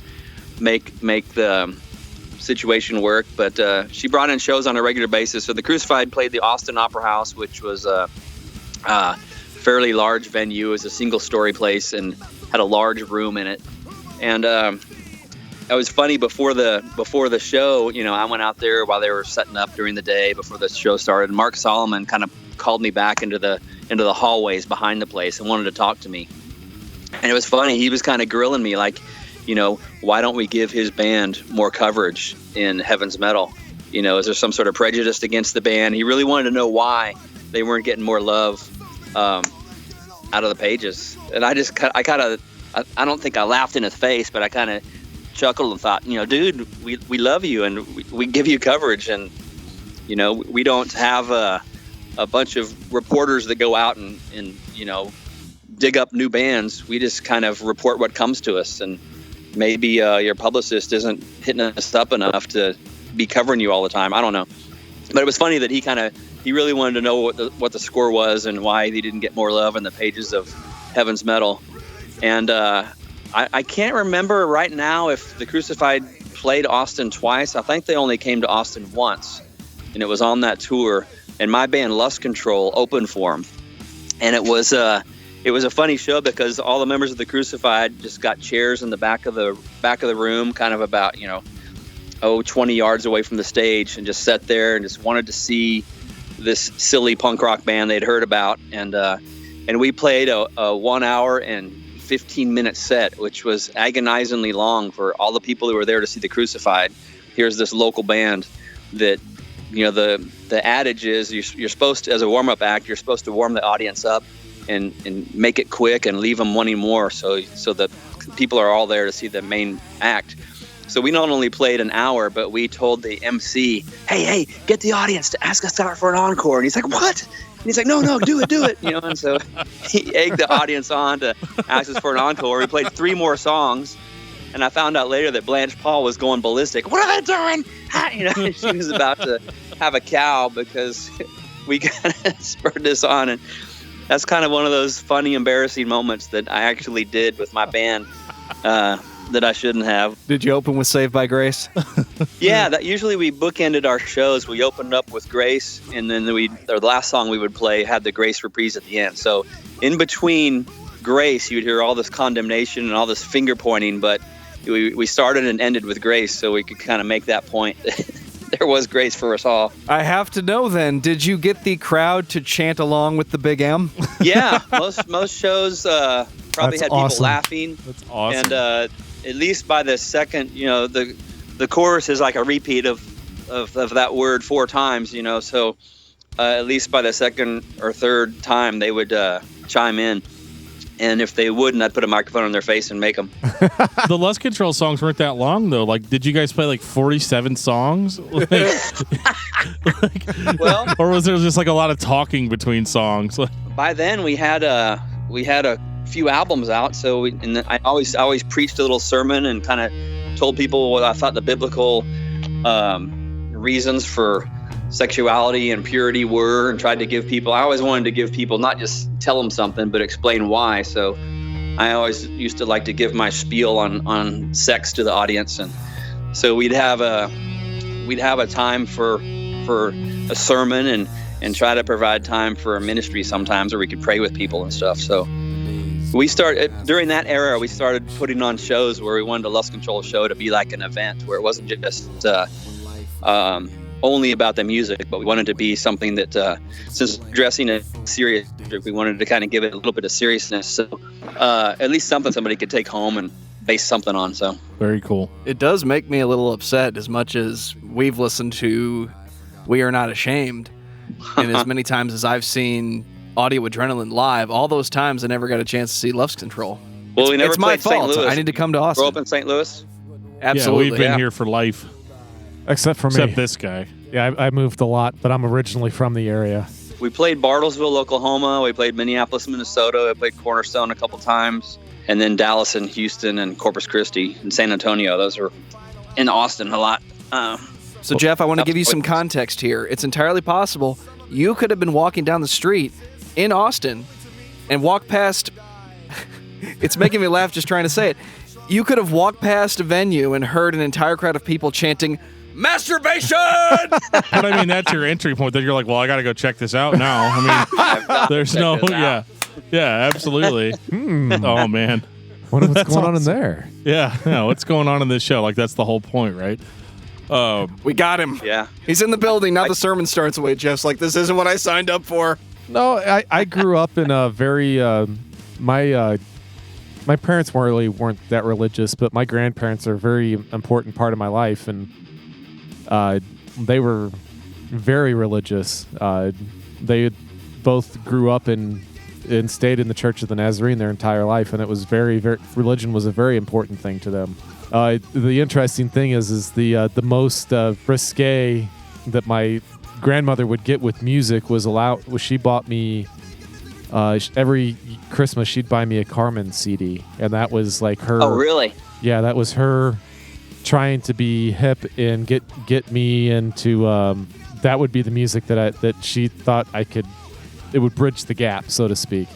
make the situation work, but she brought in shows on a regular basis. So the Crucified played the Austin Opera House, which was a fairly large venue. It was a single-story place and had a large room in it. And it was funny, before the show, I went out there while they were setting up during the day before the show started. And Mark Solomon kind of called me back into the hallways behind the place and wanted to talk to me. And it was funny. He was kind of grilling me like, why don't we give his band more coverage in Heaven's Metal? Is there some sort of prejudice against the band? He really wanted to know why they weren't getting more love out of the pages. And I don't think I laughed in his face, but I kind of chuckled and thought, dude, we love you and we give you coverage. And, we don't have a bunch of reporters that go out and dig up new bands. We just kind of report what comes to us. And maybe your publicist isn't hitting us up enough to be covering you all the time. I don't know. But it was funny that he really wanted to know what the score was and why he didn't get more love in the pages of Heaven's Metal. And I can't remember right now if the Crucified played Austin twice. I think they only came to Austin once, and it was on that tour. And my band Lust Control opened for them, and it was a funny show because all the members of the Crucified just got chairs in the back of the room, kind of about 20 yards away from the stage, and just sat there and just wanted to see this silly punk rock band they'd heard about. And we played a 1 hour and 15-minute set, which was agonizingly long for all the people who were there to see the Crucified. Here's this local band that, the adage is you're supposed to, as a warm-up act, you're supposed to warm the audience up and make it quick and leave them wanting more, so that people are all there to see the main act. So we not only played an hour, but we told the MC, hey, get the audience to ask us out for an encore. And he's like, what? And he's like, no, do it. And so he egged the audience on to ask us for an encore. We played 3 more songs. And I found out later that Blanche Paul was going ballistic. What are they doing? She was about to have a cow because we kind of spurred this on. And that's kind of one of those funny, embarrassing moments that I actually did with my band that I shouldn't have. Did you open with Saved by Grace? Yeah, that usually we bookended our shows. We opened up with Grace, and then the last song we would play had the Grace reprise at the end. So in between Grace, you'd hear all this condemnation and all this finger pointing, but we started and ended with Grace, so we could kind of make that point. There was grace for us all. I have to know then, did you get the crowd to chant along with the Big M? Yeah, most shows probably That's had awesome. people laughing. That's awesome. And at least by the second, the chorus is like a repeat of that word 4 times, so at least by the second or third time they would chime in. And if they wouldn't, I'd put a microphone on their face and make them. The Lust Control songs weren't that long, though. Like, did you guys play like 47 songs? Well, or was there just like a lot of talking between songs? By then we had a few albums out, so I always preached a little sermon and kind of told people what I thought the biblical reasons for sexuality and purity were, and tried to give people. I always wanted to give people, not just tell them something, but explain why. So I always used to like to give my spiel on sex to the audience, and so we'd have a time for a sermon and try to provide time for a ministry sometimes where we could pray with people and stuff. So we started during that era. We started putting on shows where we wanted a Lust Control show to be like an event where it wasn't just only about the music, but we wanted to be something that, since dressing a serious, we wanted to kind of give it a little bit of seriousness. So at least something somebody could take home and base something on. So very cool. It does make me a little upset, as much as we've listened to We Are Not Ashamed, and as many times as I've seen Audio Adrenaline live, all those times I never got a chance to see Lust Control. Well, we never it's my played St. fault. Louis. I need to come to Austin. Grow up in St. Louis? Absolutely. Yeah, we've been here for life. Except for me. Except this guy. Yeah, I moved a lot, but I'm originally from the area. We played Bartlesville, Oklahoma. We played Minneapolis, Minnesota. We played Cornerstone a couple times. And then Dallas and Houston and Corpus Christi and San Antonio. Those are in Austin a lot. So, Jeff, I want to give you some context here. It's entirely possible you could have been walking down the street in Austin and walked past... It's making me laugh just trying to say it. You could have walked past a venue and heard an entire crowd of people chanting, "Masturbation!" But I mean, that's your entry point. Then you're like, well, I got to go check this out now. I mean, there's no, yeah, absolutely. Oh man, What's That's going on in awesome. there? yeah. What's going on in this show? Like that's the whole point, right? We got him. Yeah. He's in the building. Now the sermon starts. Wait, Jeff's like, this isn't what I signed up for. No, I grew up in a very my parents really weren't that religious, but my grandparents are a very important part of my life, and they were very religious. They both grew up and stayed in the Church of the Nazarene their entire life, and it was very religion was a very important thing to them. The interesting thing is the most risque that my grandmother would get with music was she bought me every Christmas she'd buy me a Carmen CD, and that was like her. Oh, really? Yeah, that was her trying to be hip and get me into. That would be the music that she thought it would bridge the gap, so to speak.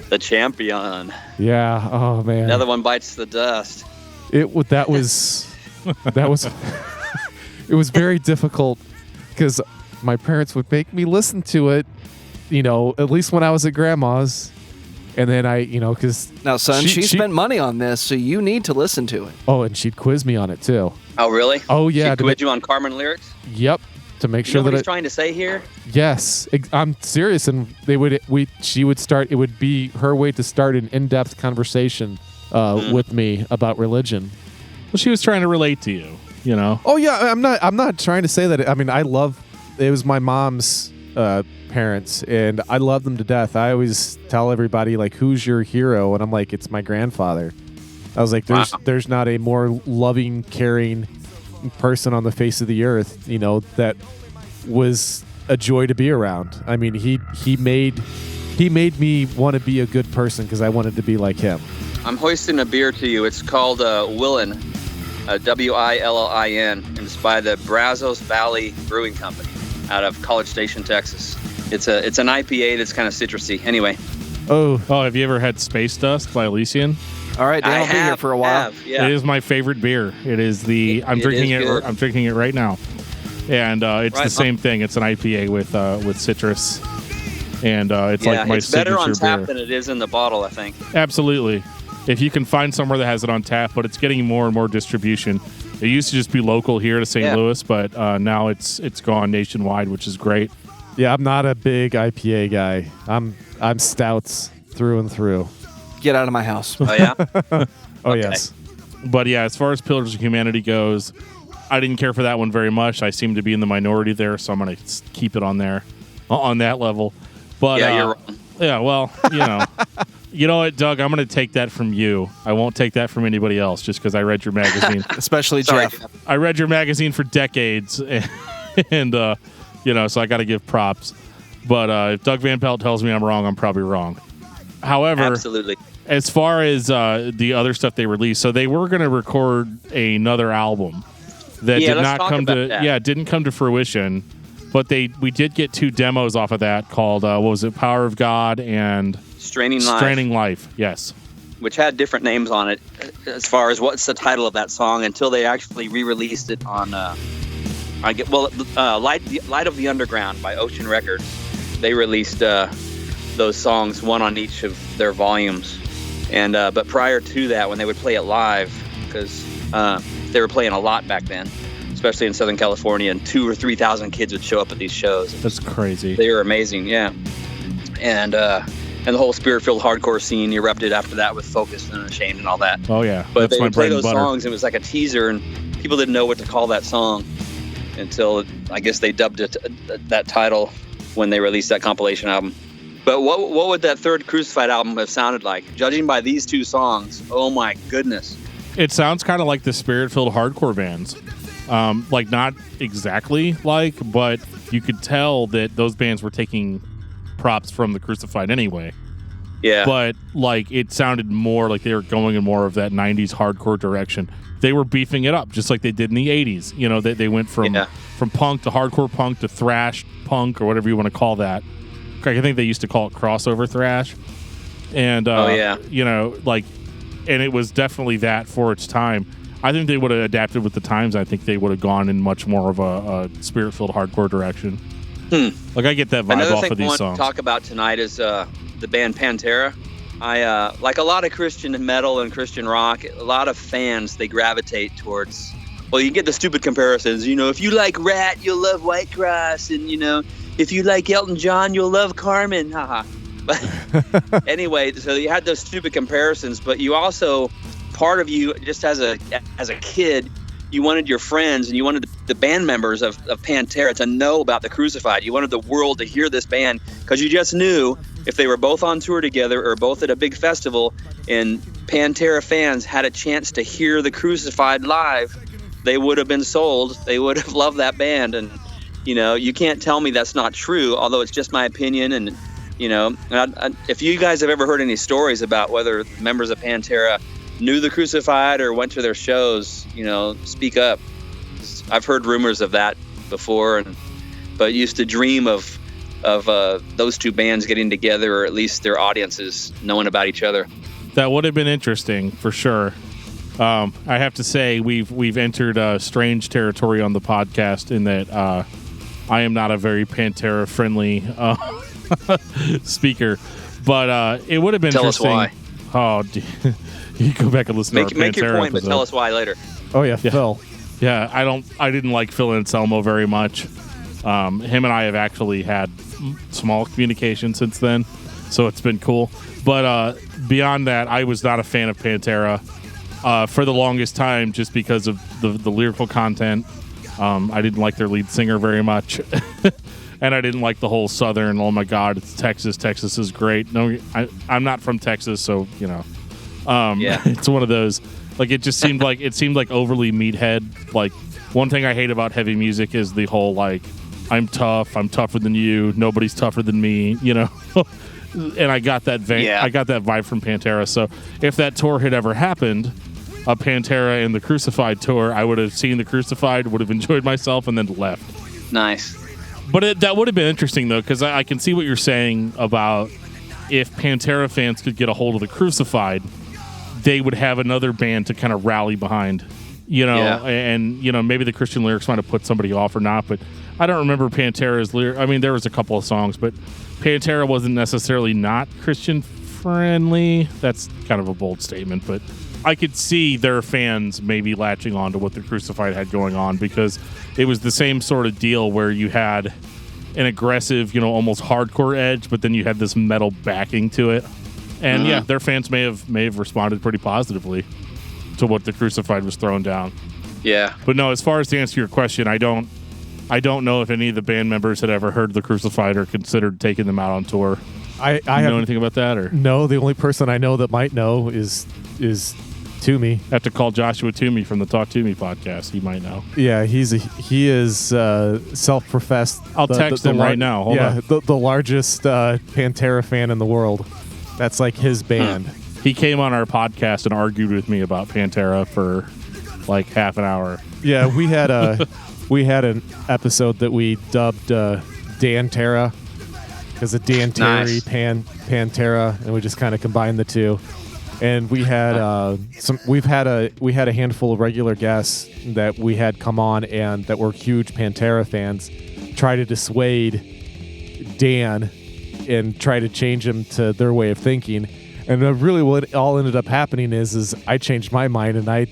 The Champion. Yeah. Oh man. Another one bites the dust. That was it was very difficult because my parents would make me listen to it, at least when I was at grandma's, and then because Now, son, she spent money on this, so you need to listen to it. oh, and she'd quiz me on it too. Oh, really? Oh yeah, She to quizzed you on Carmen lyrics? Yep, to make You know sure what that he's trying to say here? yes, I'm serious, and she would start. It would be her way to start an in-depth conversation with me about religion. Well, she was trying to relate to you. Oh yeah, I'm not trying to say that. I mean, it was my mom's parents, and I love them to death. I always tell everybody like, "Who's your hero?" And I'm like, "It's my grandfather." I was like, "There's not a more loving, caring person on the face of the earth, that was a joy to be around." I mean, he made me want to be a good person because I wanted to be like him. I'm hoisting a beer to you. It's called Willin, Willin, and it's by the Brazos Valley Brewing Company out of College Station, Texas. It's an IPA that's kind of citrusy. Anyway, Oh, have you ever had Space Dust by Elysian? All right, Dan will be here for a while. Yeah. It is my favorite beer. It is I'm drinking it. good. I'm drinking it right now, and it's Right the same thing. It's an IPA with citrus, and it's like my it's better on signature tap beer. than it is in the bottle, I think. Absolutely. If you can find somewhere that has it on tap, but it's getting more and more distribution. It used to just be local here to St. Yeah. Louis, but now it's gone nationwide, which is great. yeah, I'm not a big IPA guy. I'm stouts through and through. Get out of my house. Oh, yeah? Oh Okay. yes. But yeah, as far as Pillars of Humanity goes, I didn't care for that one very much. I seem to be in the minority there, so I'm going to keep it on there, on that level. But Yeah, you're wrong. yeah, well, you know what, Doug? I'm going to take that from you. I won't take that from anybody else just because I read your magazine. Especially Sorry. Jeff. I read your magazine for decades, and so I got to give props. But if Doug Van Pelt tells me I'm wrong, I'm probably wrong. However, Absolutely. as far as the other stuff they released, so they were going to record another album that Yeah, did let's not talk come about to that. it didn't come to fruition. But we did get 2 demos off of that called what was it, Power of God and Straining Life, Straining Life. Yes. which had different names on it as far as what's the title of that song until they actually re-released it on Light of the Underground by Ocean Records. They released those songs, one on each of their volumes. And but prior to that, when they would play it live, because they were playing a lot back then, especially in Southern California, and 2,000 or 3,000 kids would show up at these shows. That's crazy. They were amazing, yeah. And the whole spirit-filled hardcore scene erupted after that with Focus and Unashamed and all that. Oh yeah. But That's they my would play bread and those butter. songs. It was like a teaser, and people didn't know what to call that song until I guess they dubbed it that title when they released that compilation album. But what would that third Crucified album have sounded like? Judging by these 2 songs, oh my goodness. It sounds kind of like the spirit-filled hardcore bands. Like not exactly like, but you could tell that those bands were taking props from the Crucified anyway. Yeah. But like it sounded more like they were going in more of that 90s hardcore direction. They were beefing it up just like they did in the 80s. They went from punk to hardcore punk to thrash punk or whatever you want to call that. I think they used to call it crossover thrash. And like and it was definitely that for its time. I think they would have adapted with the times. I think they would have gone in much more of a spirit-filled hardcore direction. Like, I get that vibe Another off thing of I these want songs. to talk about tonight is the band Pantera. I like a lot of Christian metal and Christian rock. A lot of fans, they gravitate towards. Well, you get the stupid comparisons. You know, if you like Rat, you'll love White Cross, and you know, if you like Elton John, you'll love Carmen. Haha. But anyway, so you had those stupid comparisons, but you also, part of you, just as a kid, you wanted your friends and you wanted the band members of Pantera to know about the Crucified. You wanted the world to hear this band because you just knew if they were both on tour together or both at a big festival and Pantera fans had a chance to hear the Crucified live, they would have been sold. They would have loved that band. And, you know, you can't tell me that's not true, although it's just my opinion. And, you know, if you guys have ever heard any stories about whether members of Pantera knew the Crucified or went to their shows, you know, speak up. I've heard rumors of that before, but used to dream of those two bands getting together, or at least their audiences knowing about each other. That would have been interesting for sure. I have to say we've entered strange territory on the podcast in that I am not a very Pantera friendly speaker, but it would have been interesting. Tell us why. Oh, you go back and listen to our Make your Pantera point, episode. but tell us why later. Oh yeah, Phil. Yeah, I didn't like Phil Anselmo very much. Him and I have actually had small communication since then, so it's been cool. But beyond that, I was not a fan of Pantera for the longest time, just because of the lyrical content. I didn't like their lead singer very much. And I didn't like the whole Southern, oh my God, it's Texas. Texas is great. No, I'm not from Texas, so, you know. Yeah. It's one of those, like, it seemed like overly meathead. Like, one thing I hate about heavy music is the whole, like, I'm tougher than you, nobody's tougher than me, you know. And I got that I got that vibe from Pantera. So if that tour had ever happened, a Pantera and the Crucified tour, I would have seen the Crucified, would have enjoyed myself, and then left. Nice. But that would have been interesting, though, because I can see what you're saying about if Pantera fans could get a hold of the Crucified, they would have another band to kind of rally behind, you know, and, you know, maybe the Christian lyrics might have put somebody off or not, but I don't remember Pantera's lyrics. I mean, there was a couple of songs, but Pantera wasn't necessarily not Christian friendly. That's kind of a bold statement, but I could see their fans maybe latching on to what the Crucified had going on, because it was the same sort of deal where you had an aggressive, you know, almost hardcore edge, but then you had this metal backing to it. And yeah, their fans may have responded pretty positively to what the Crucified was throwing down. Yeah. But no, as far as to answer your question, I don't know if any of the band members had ever heard the Crucified or considered taking them out on tour. I know anything about that, or no? The only person I know that might know is Toomey. I have to call Joshua Toomey from the Talk To Me podcast. He might know. Yeah, he is self-professed. I'll text him right now. Hold on. The largest Pantera fan in the world. That's like his band. He came on our podcast and argued with me about Pantera for like half an hour. Yeah, we had an episode that we dubbed Dan Terra, because of Dan Terry, Nice. Pantera, and we just kind of combined the two. And we had we had a handful of regular guests that we had come on and that were huge Pantera fans, try to dissuade Dan and try to change him to their way of thinking. And really what all ended up happening is I changed my mind, and I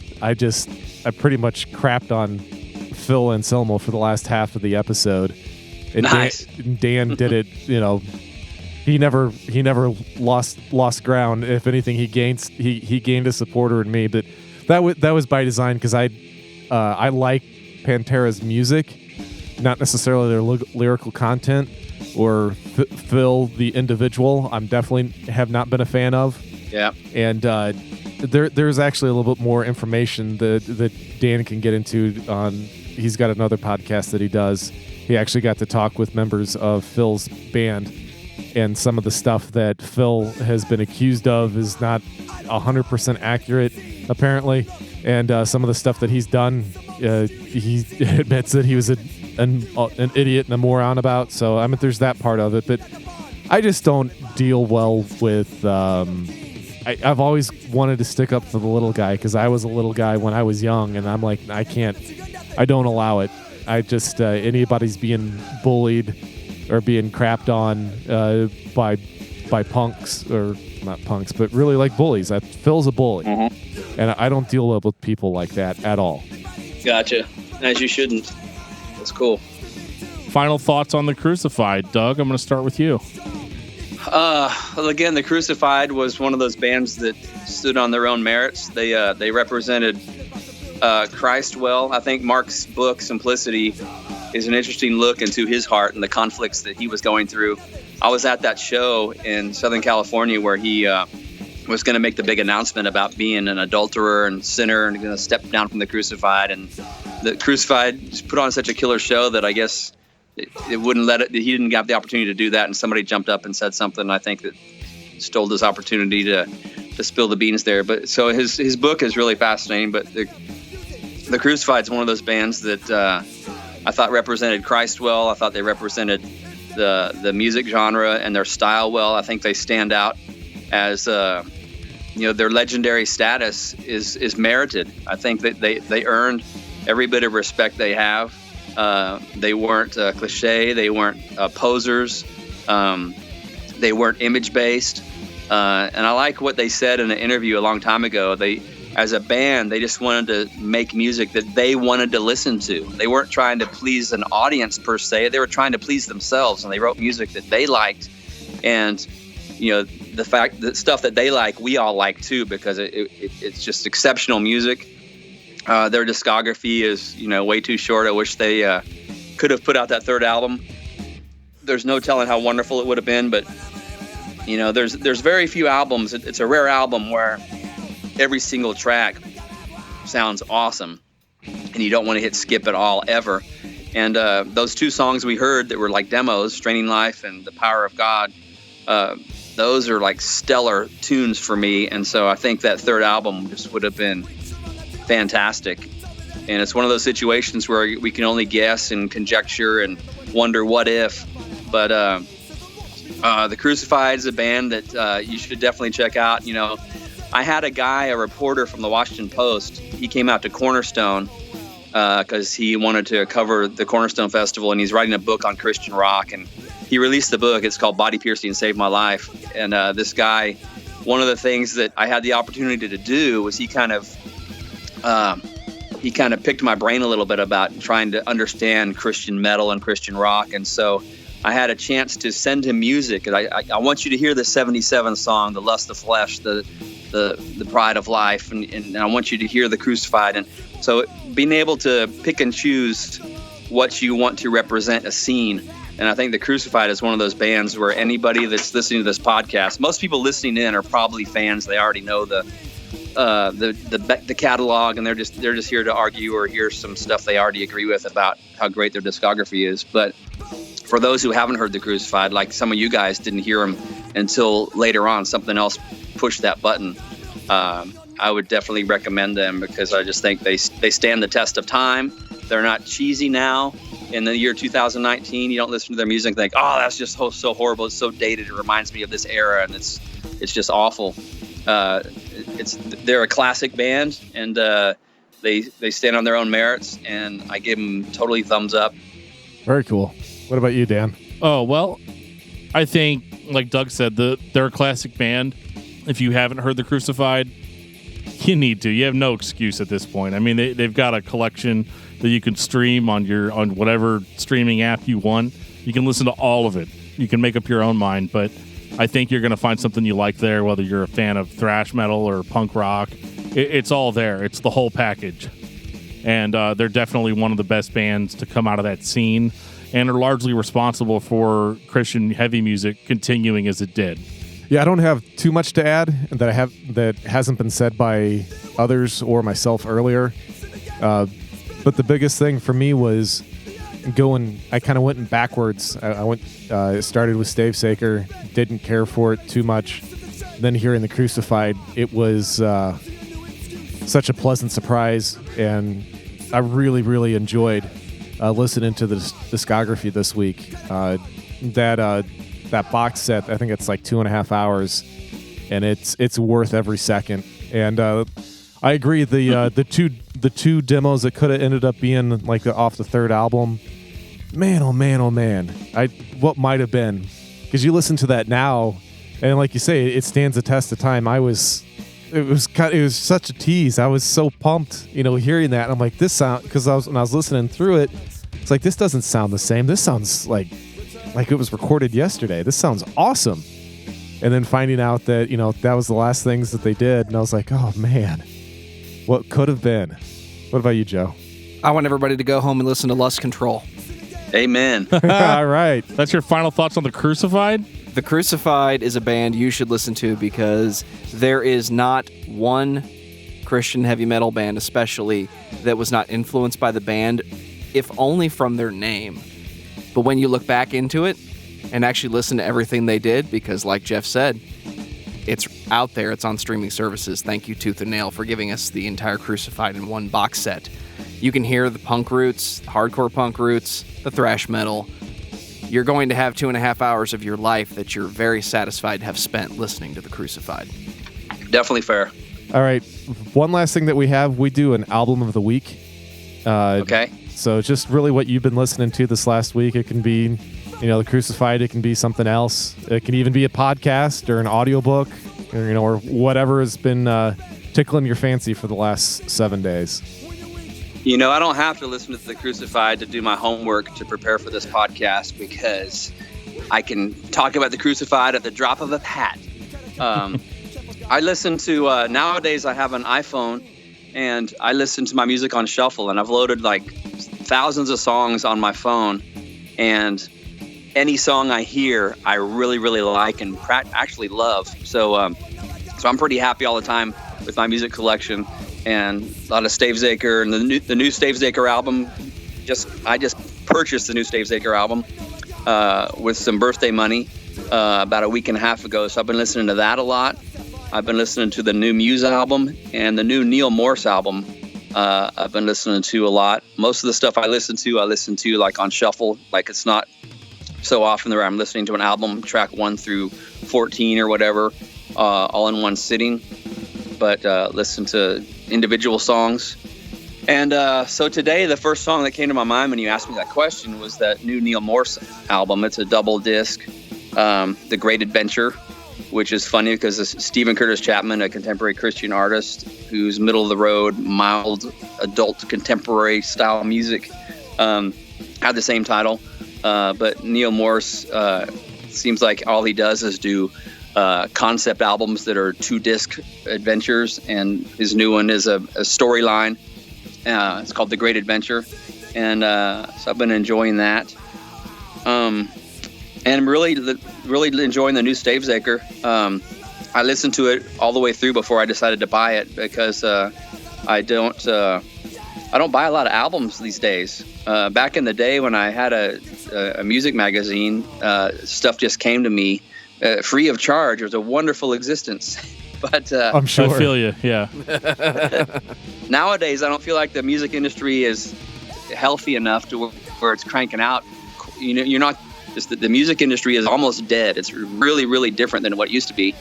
pretty much crapped on Phil Anselmo for the last half of the episode. And Nice. Dan did it, you know. He never lost ground. If anything, he gained a supporter in me. But that was by design, because I like Pantera's music, not necessarily their lyrical content or Phil the individual. I'm definitely have not been a fan of. Yeah. And there's actually a little bit more information that Dan can get into on. He's got another podcast that he does. He actually got to talk with members of Phil's band. And some of the stuff that Phil has been accused of is not 100% accurate, apparently. And some of the stuff that he's done, he admits that he was an idiot and a moron about. So, I mean, there's that part of it. But I just don't deal well with... I've always wanted to stick up for the little guy because I was a little guy when I was young, and I'm like, I don't allow it. I just anybody's being bullied or being crapped on by punks, or not punks, but really like bullies. Phil's a bully, and I don't deal with people like that at all. Gotcha. As you shouldn't. That's cool. Final thoughts on the Crucified, Doug? I'm going to start with you. Well, again, the Crucified was one of those bands that stood on their own merits. They represented Christ well. I think Mark's book, Simplicity, is an interesting look into his heart and the conflicts that he was going through. I was at that show in Southern California where he was going to make the big announcement about being an adulterer and sinner and going to step down from the Crucified. And the Crucified just put on such a killer show that I guess it wouldn't let it. He didn't have the opportunity to do that, and somebody jumped up and said something, I think, that stole his opportunity to spill the beans there. But so his book is really fascinating. But the Crucified is one of those bands that I thought represented Christ well. I thought they represented the music genre and their style well. I think they stand out as their legendary status is merited. I think that they earned every bit of respect they have. They weren't cliche. They weren't posers. They weren't image-based. And I like what they said in an interview a long time ago. As a band, they just wanted to make music that they wanted to listen to. They weren't trying to please an audience per se. They were trying to please themselves, and they wrote music that they liked. And, the fact that stuff that they like, we all like too, because it's just exceptional music. Their discography is, way too short. I wish they could have put out that third album. There's no telling how wonderful it would have been, but there's very few albums. It's a rare album where every single track sounds awesome, and you don't want to hit skip at all ever. And those two songs we heard that were like demos, "Straining Life" and "The Power of God," those are like stellar tunes for me. And so I think that third album just would have been fantastic. And it's one of those situations where we can only guess and conjecture and wonder what if. But the Crucified is a band that you should definitely check out. I had a reporter from the Washington Post. He came out to Cornerstone because he wanted to cover the Cornerstone Festival, and he's writing a book on Christian rock. And he released the book. It's called Body Piercing Saved My Life. And this guy, one of the things that I had the opportunity to do was he kind of picked my brain a little bit about trying to understand Christian metal and Christian rock. And so I had a chance to send him music. And I want you to hear the 77 song, "The Lust of Flesh," the Pride of Life, and I want you to hear the Crucified. And so being able to pick and choose what you want to represent a scene. And I think the Crucified is one of those bands where anybody that's listening to this podcast, most people listening in are probably fans. They already know the catalog, and they're just here to argue or hear some stuff they already agree with about how great their discography is. But for those who haven't heard the Crucified, like some of you guys didn't hear them until later on, something else pushed that button. I would definitely recommend them because I just think they stand the test of time. They're not cheesy now. In the year 2019, you don't listen to their music and think, "Oh, that's just so horrible. It's so dated. It reminds me of this era," and it's just awful. They're a classic band, and they stand on their own merits, and I give them totally thumbs up. Very cool. What about you, Dan? Oh, well, I think, like Doug said, they're a classic band. If you haven't heard the Crucified, you need to. You have no excuse at this point. I mean, they've got a collection that you can stream on whatever streaming app you want. You can listen to all of it. You can make up your own mind, but I think you're going to find something you like there, whether you're a fan of thrash metal or punk rock. It's all there. It's the whole package. And they're definitely one of the best bands to come out of that scene, and are largely responsible for Christian heavy music continuing as it did. Yeah, I don't have too much to add that hasn't been said by others or myself earlier. But the biggest thing for me was I kind of went in backwards. It started with Stavesacre, didn't care for it too much. Then hearing the Crucified, it was such a pleasant surprise, and I really, really enjoyed listening to the discography this week. That box set, I think it's like 2.5 hours, and it's worth every second. And I agree. The two demos that could have ended up being like off the third album, man, oh man, oh man, what might have been, because you listen to that now, and like you say, it stands the test of time. It was such a tease. I was so pumped, hearing that. And I'm like, this sound, because when I was listening through it, it's like, this doesn't sound the same. This sounds like it was recorded yesterday. This sounds awesome. And then finding out that that was the last things that they did, and I was like, oh man, what could have been. What about you, Joe? I want everybody to go home and listen to Lust Control. Amen. All right. That's your final thoughts on the Crucified? The Crucified is a band you should listen to, because there is not one Christian heavy metal band, especially, that was not influenced by the band, if only from their name. But when you look back into it and actually listen to everything they did, because like Jeff said, it's out there, it's on streaming services. Thank you, Tooth and Nail, for giving us the entire Crucified in one box set. You can hear the punk roots, the hardcore punk roots, the thrash metal. You're going to have 2.5 hours of your life that you're very satisfied to have spent listening to the Crucified. Definitely fair. All right. One last thing that we do an album of the week. Okay. So just really what you've been listening to this last week. It can be, the Crucified. It can be something else. It can even be a podcast or an audiobook, or whatever has been tickling your fancy for the last 7 days. I don't have to listen to the Crucified to do my homework to prepare for this podcast, because I can talk about the Crucified at the drop of a hat. I listen to, nowadays I have an iPhone, and I listen to my music on shuffle, and I've loaded like thousands of songs on my phone, and any song I hear, I really, really like and actually love. So I'm pretty happy all the time with my music collection, and a lot of Stavesacre, and the new Stavesacre album. I just purchased the new Stavesacre album with some birthday money about a week and a half ago. So I've been listening to that a lot. I've been listening to the new Muse album and the new Neil Morse album. I've been listening to a lot. Most of the stuff I listen to like on shuffle. Like, it's not so often that I'm listening to an album, track 1 through 14 or whatever, all in one sitting. But listen to individual songs. And so today, the first song that came to my mind when you asked me that question was that new Neil Morse album. It's a double disc, The Great Adventure, which is funny because Stephen Curtis Chapman, a contemporary Christian artist who's middle of the road, mild, adult, contemporary style music, had the same title. But Neil Morse seems like all he does is do concept albums that are 2-disc adventures, and his new one is a storyline. It's called The Great Adventure, and so I've been enjoying that. And really enjoying the new Stavesacre. I listened to it all the way through before I decided to buy it, because I don't buy a lot of albums these days. Back in the day when I had a music magazine, stuff just came to me free of charge. It was a wonderful existence. But I'm sure. I feel you, yeah. Nowadays, I don't feel like the music industry is healthy enough to where it's cranking out. You're not. The music industry is almost dead. It's really, really different than what it used to be.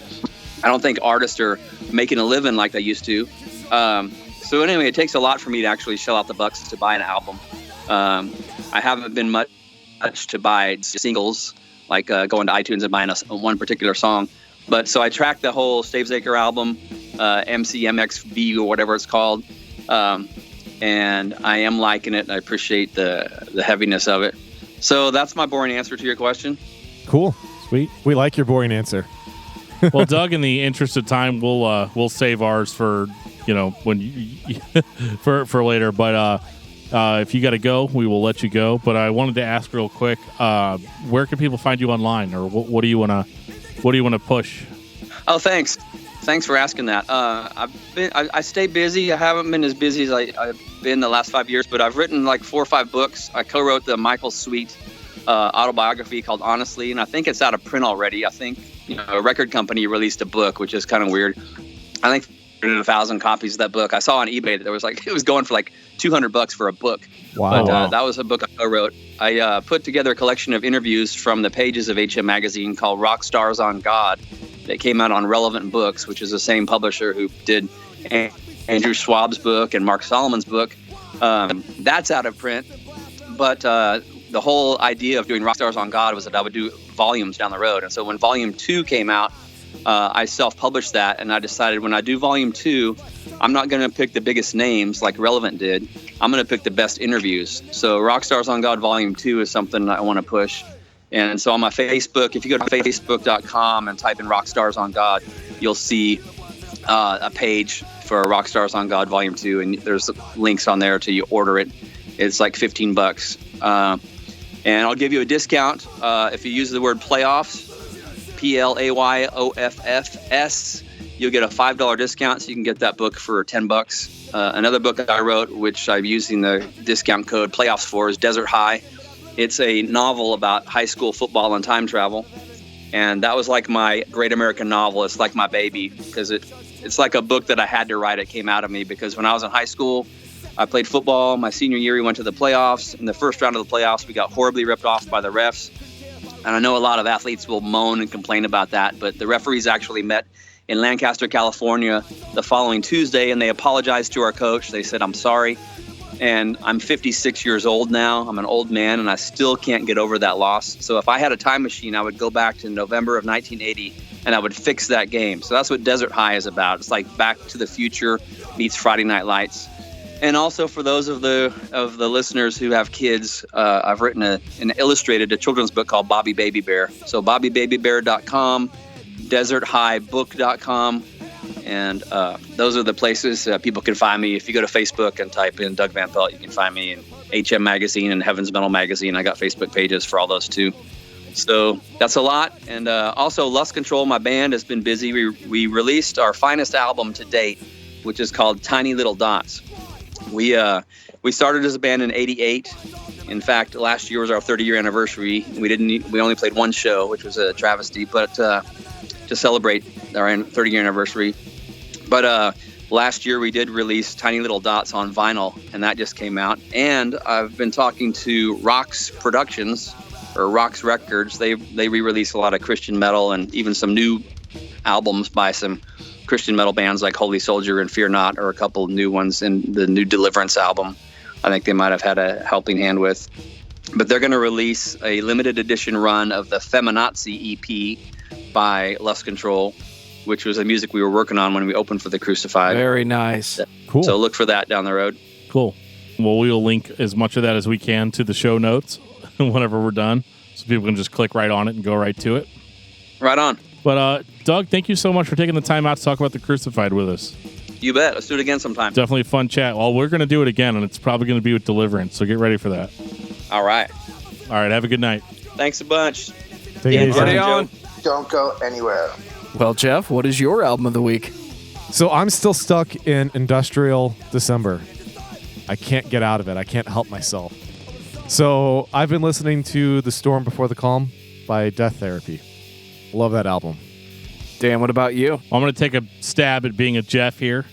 I don't think artists are making a living like they used to. So anyway, it takes a lot for me to actually shell out the bucks to buy an album. I haven't been much to buy singles, like going to iTunes and buying one particular song. But so I tracked the whole Stavesacre album, MCMXV or whatever it's called, and I am liking it. I appreciate the heaviness of it. So that's my boring answer to your question. Cool, sweet. We like your boring answer. Well, Doug, in the interest of time, we'll save ours for for later. But if you got to go, we will let you go. But I wanted to ask real quick, where can people find you online, or what do you want to push? Oh, thanks for asking that. I stay busy. I haven't been as busy as I've been the last 5 years, but I've written like 4 or 5 books. I co-wrote the Michael Sweet autobiography called Honestly, and I think it's out of print already. I think a record company released a book, which is kind of weird. I think 1,000 copies of that book. I saw on eBay that it was going for like $200 for a book. Wow. But that was a book I co-wrote. I put together a collection of interviews from the pages of HM Magazine called Rock Stars on God. that came out on Relevant Books, which is the same publisher who did Andrew Schwab's book and Mark Solomon's book. That's out of print. But the whole idea of doing Rockstars on God was that I would do volumes down the road. And so when Volume 2 came out, I self-published that, and I decided when I do Volume 2, I'm not going to pick the biggest names like Relevant did. I'm going to pick the best interviews. So Rockstars on God Volume 2 is something I want to push. And so on my Facebook, if you go to facebook.com and type in Rockstars on God, you'll see a page for Rockstars on God Volume 2, and there's links on there to you order it. It's like $15. And I'll give you a discount if you use the word playoffs, PLAYOFFS. You'll get a $5 discount, so you can get that book for $10. Another book that I wrote, which I'm using the discount code playoffs for, is Desert High. It's a novel about high school football and time travel. And that was like my great American novel. It's like my baby, because it's like a book that I had to write. It came out of me because when I was in high school, I played football. My senior year, we went to the playoffs. In the first round of the playoffs, we got horribly ripped off by the refs. And I know a lot of athletes will moan and complain about that, but the referees actually met in Lancaster, California the following Tuesday, and they apologized to our coach. They said, "I'm sorry." And I'm 56 years old now. I'm an old man, and I still can't get over that loss. So if I had a time machine, I would go back to November of 1980, and I would fix that game. So that's what Desert High is about. It's like Back to the Future meets Friday Night Lights. And also for those of the listeners who have kids, I've written an illustrated children's book called Bobby Baby Bear. So BobbyBabyBear.com, DesertHighBook.com. And those are the places people can find me. If you go to Facebook and type in Doug Van Pelt, you can find me in HM Magazine and Heaven's Metal Magazine. I got Facebook pages for all those too. So that's a lot. And also Lust Control, my band, has been busy. We released our finest album to date, which is called Tiny Little Dots. We started as a band in '88. In fact, last year was our 30-year anniversary. We only played one show, which was a travesty, but to celebrate our 30-year anniversary. But last year we did release Tiny Little Dots on vinyl, and that just came out. And I've been talking to Rox Productions, or Rox Records. They re-release a lot of Christian metal and even some new albums by some Christian metal bands like Holy Soldier and Fear Not, or a couple of new ones in the new Deliverance album. I think they might have had a helping hand with. But they're going to release a limited edition run of the Feminazi EP by Lust Control, which was the music we were working on when we opened for the Crucified. Very nice. Cool. So look for that down the road. Cool. Well, we'll link as much of that as we can to the show notes whenever we're done, so people can just click right on it and go right to it. Right on. But Doug, thank you so much for taking the time out to talk about the Crucified with us. You bet. Let's do it again sometime. Definitely a fun chat. Well, we're going to do it again, and it's probably going to be with Deliverance, so get ready for that. All right. All right, have a good night. Thanks a bunch. Take it easy. Ready on. Don't go anywhere. Well, Jeff, what is your album of the week? So I'm still stuck in Industrial December. I can't get out of it. I can't help myself. So I've been listening to The Storm Before the Calm by Death Therapy. Love that album. Dan, what about you? I'm going to take a stab at being a Jeff here,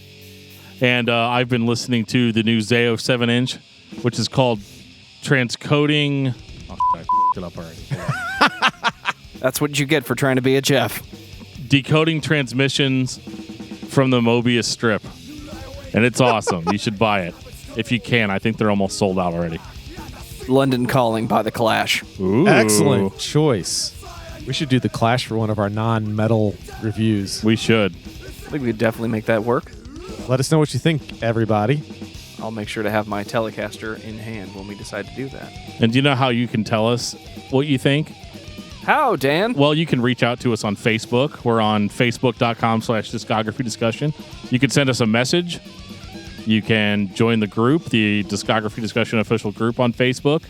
and I've been listening to the new Zayo 7-inch, which is called Transcoding. Oh, I f***ed it up already. That's what you get for trying to be a Jeff. Decoding transmissions from the Mobius strip, and it's awesome. You should buy it if you can. I think they're almost sold out already. London Calling by The Clash. Ooh. Excellent choice. We should do The Clash for one of our non-metal reviews. We should. I think we could definitely make that work. Let us know what you think, everybody. I'll make sure to have my Telecaster in hand when we decide to do that. And do you know how you can tell us what you think? How, Dan? Well, you can reach out to us on Facebook. We're on facebook.com/discography discussion. You can send us a message. You can join the group, the Discography Discussion official group on Facebook.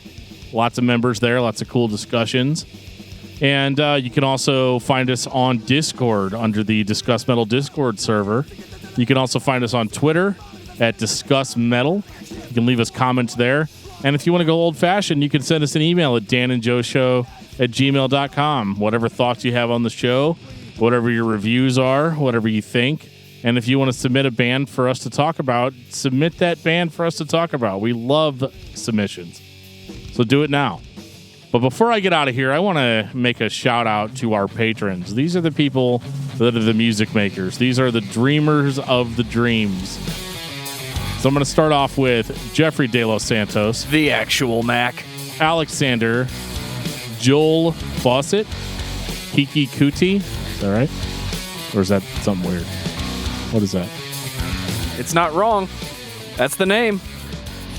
Lots of members there, lots of cool discussions. And you can also find us on Discord under the Discuss Metal Discord server. You can also find us on Twitter at Discuss Metal. You can leave us comments there. And if you want to go old-fashioned, you can send us an email at danandjoeshow@gmail.com. Whatever thoughts you have on the show, whatever your reviews are, whatever you think. And if you want to submit a band for us to talk about, submit that band for us to talk about. We love submissions. So do it now. But before I get out of here, I want to make a shout out to our patrons. These are the people that are the music makers. These are the dreamers of the dreams. So I'm going to start off with Jeffrey De Los Santos, The actual Mac. Alexander, Joel Fawcett, Kiki Kuti. Is that right? Or is that something weird? What is that? It's not wrong. That's the name.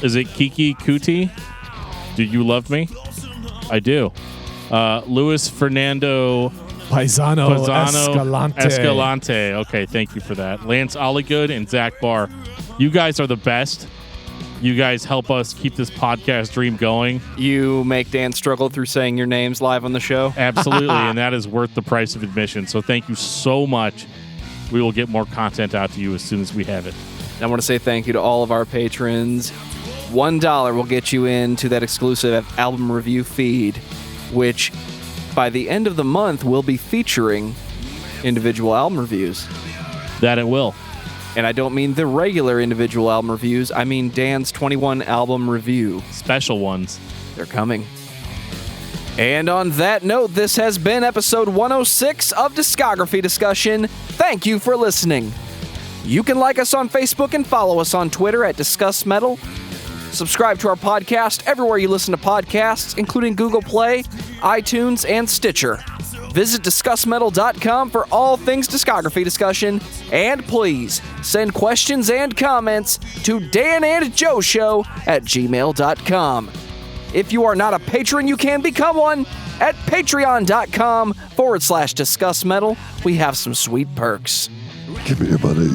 Is it Kiki Kuti? Do you love me? I do. Luis Fernando Paisano Escalante. Okay, thank you for that. Lance Olligood and Zach Barr. You guys are the best. You guys help us keep this podcast dream going. You make Dan struggle through saying your names live on the show. Absolutely, and that is worth the price of admission. So thank you so much. We will get more content out to you as soon as we have it. I want to say thank you to all of our patrons. $1 will get you into that exclusive album review feed, which by the end of the month will be featuring individual album reviews. That it will. And I don't mean the regular individual album reviews. I mean Dan's 21 album review. Special ones. They're coming. And on that note, this has been episode 106 of Discography Discussion. Thank you for listening. You can like us on Facebook and follow us on Twitter at Discuss Metal. Subscribe to our podcast everywhere you listen to podcasts, including Google Play, iTunes, and Stitcher. Visit DiscussMetal.com for all things discography discussion. And please send questions and comments to danandjoeshow@gmail.com. If you are not a patron, you can become one at patreon.com/DiscussMetal. We have some sweet perks. Give me your money.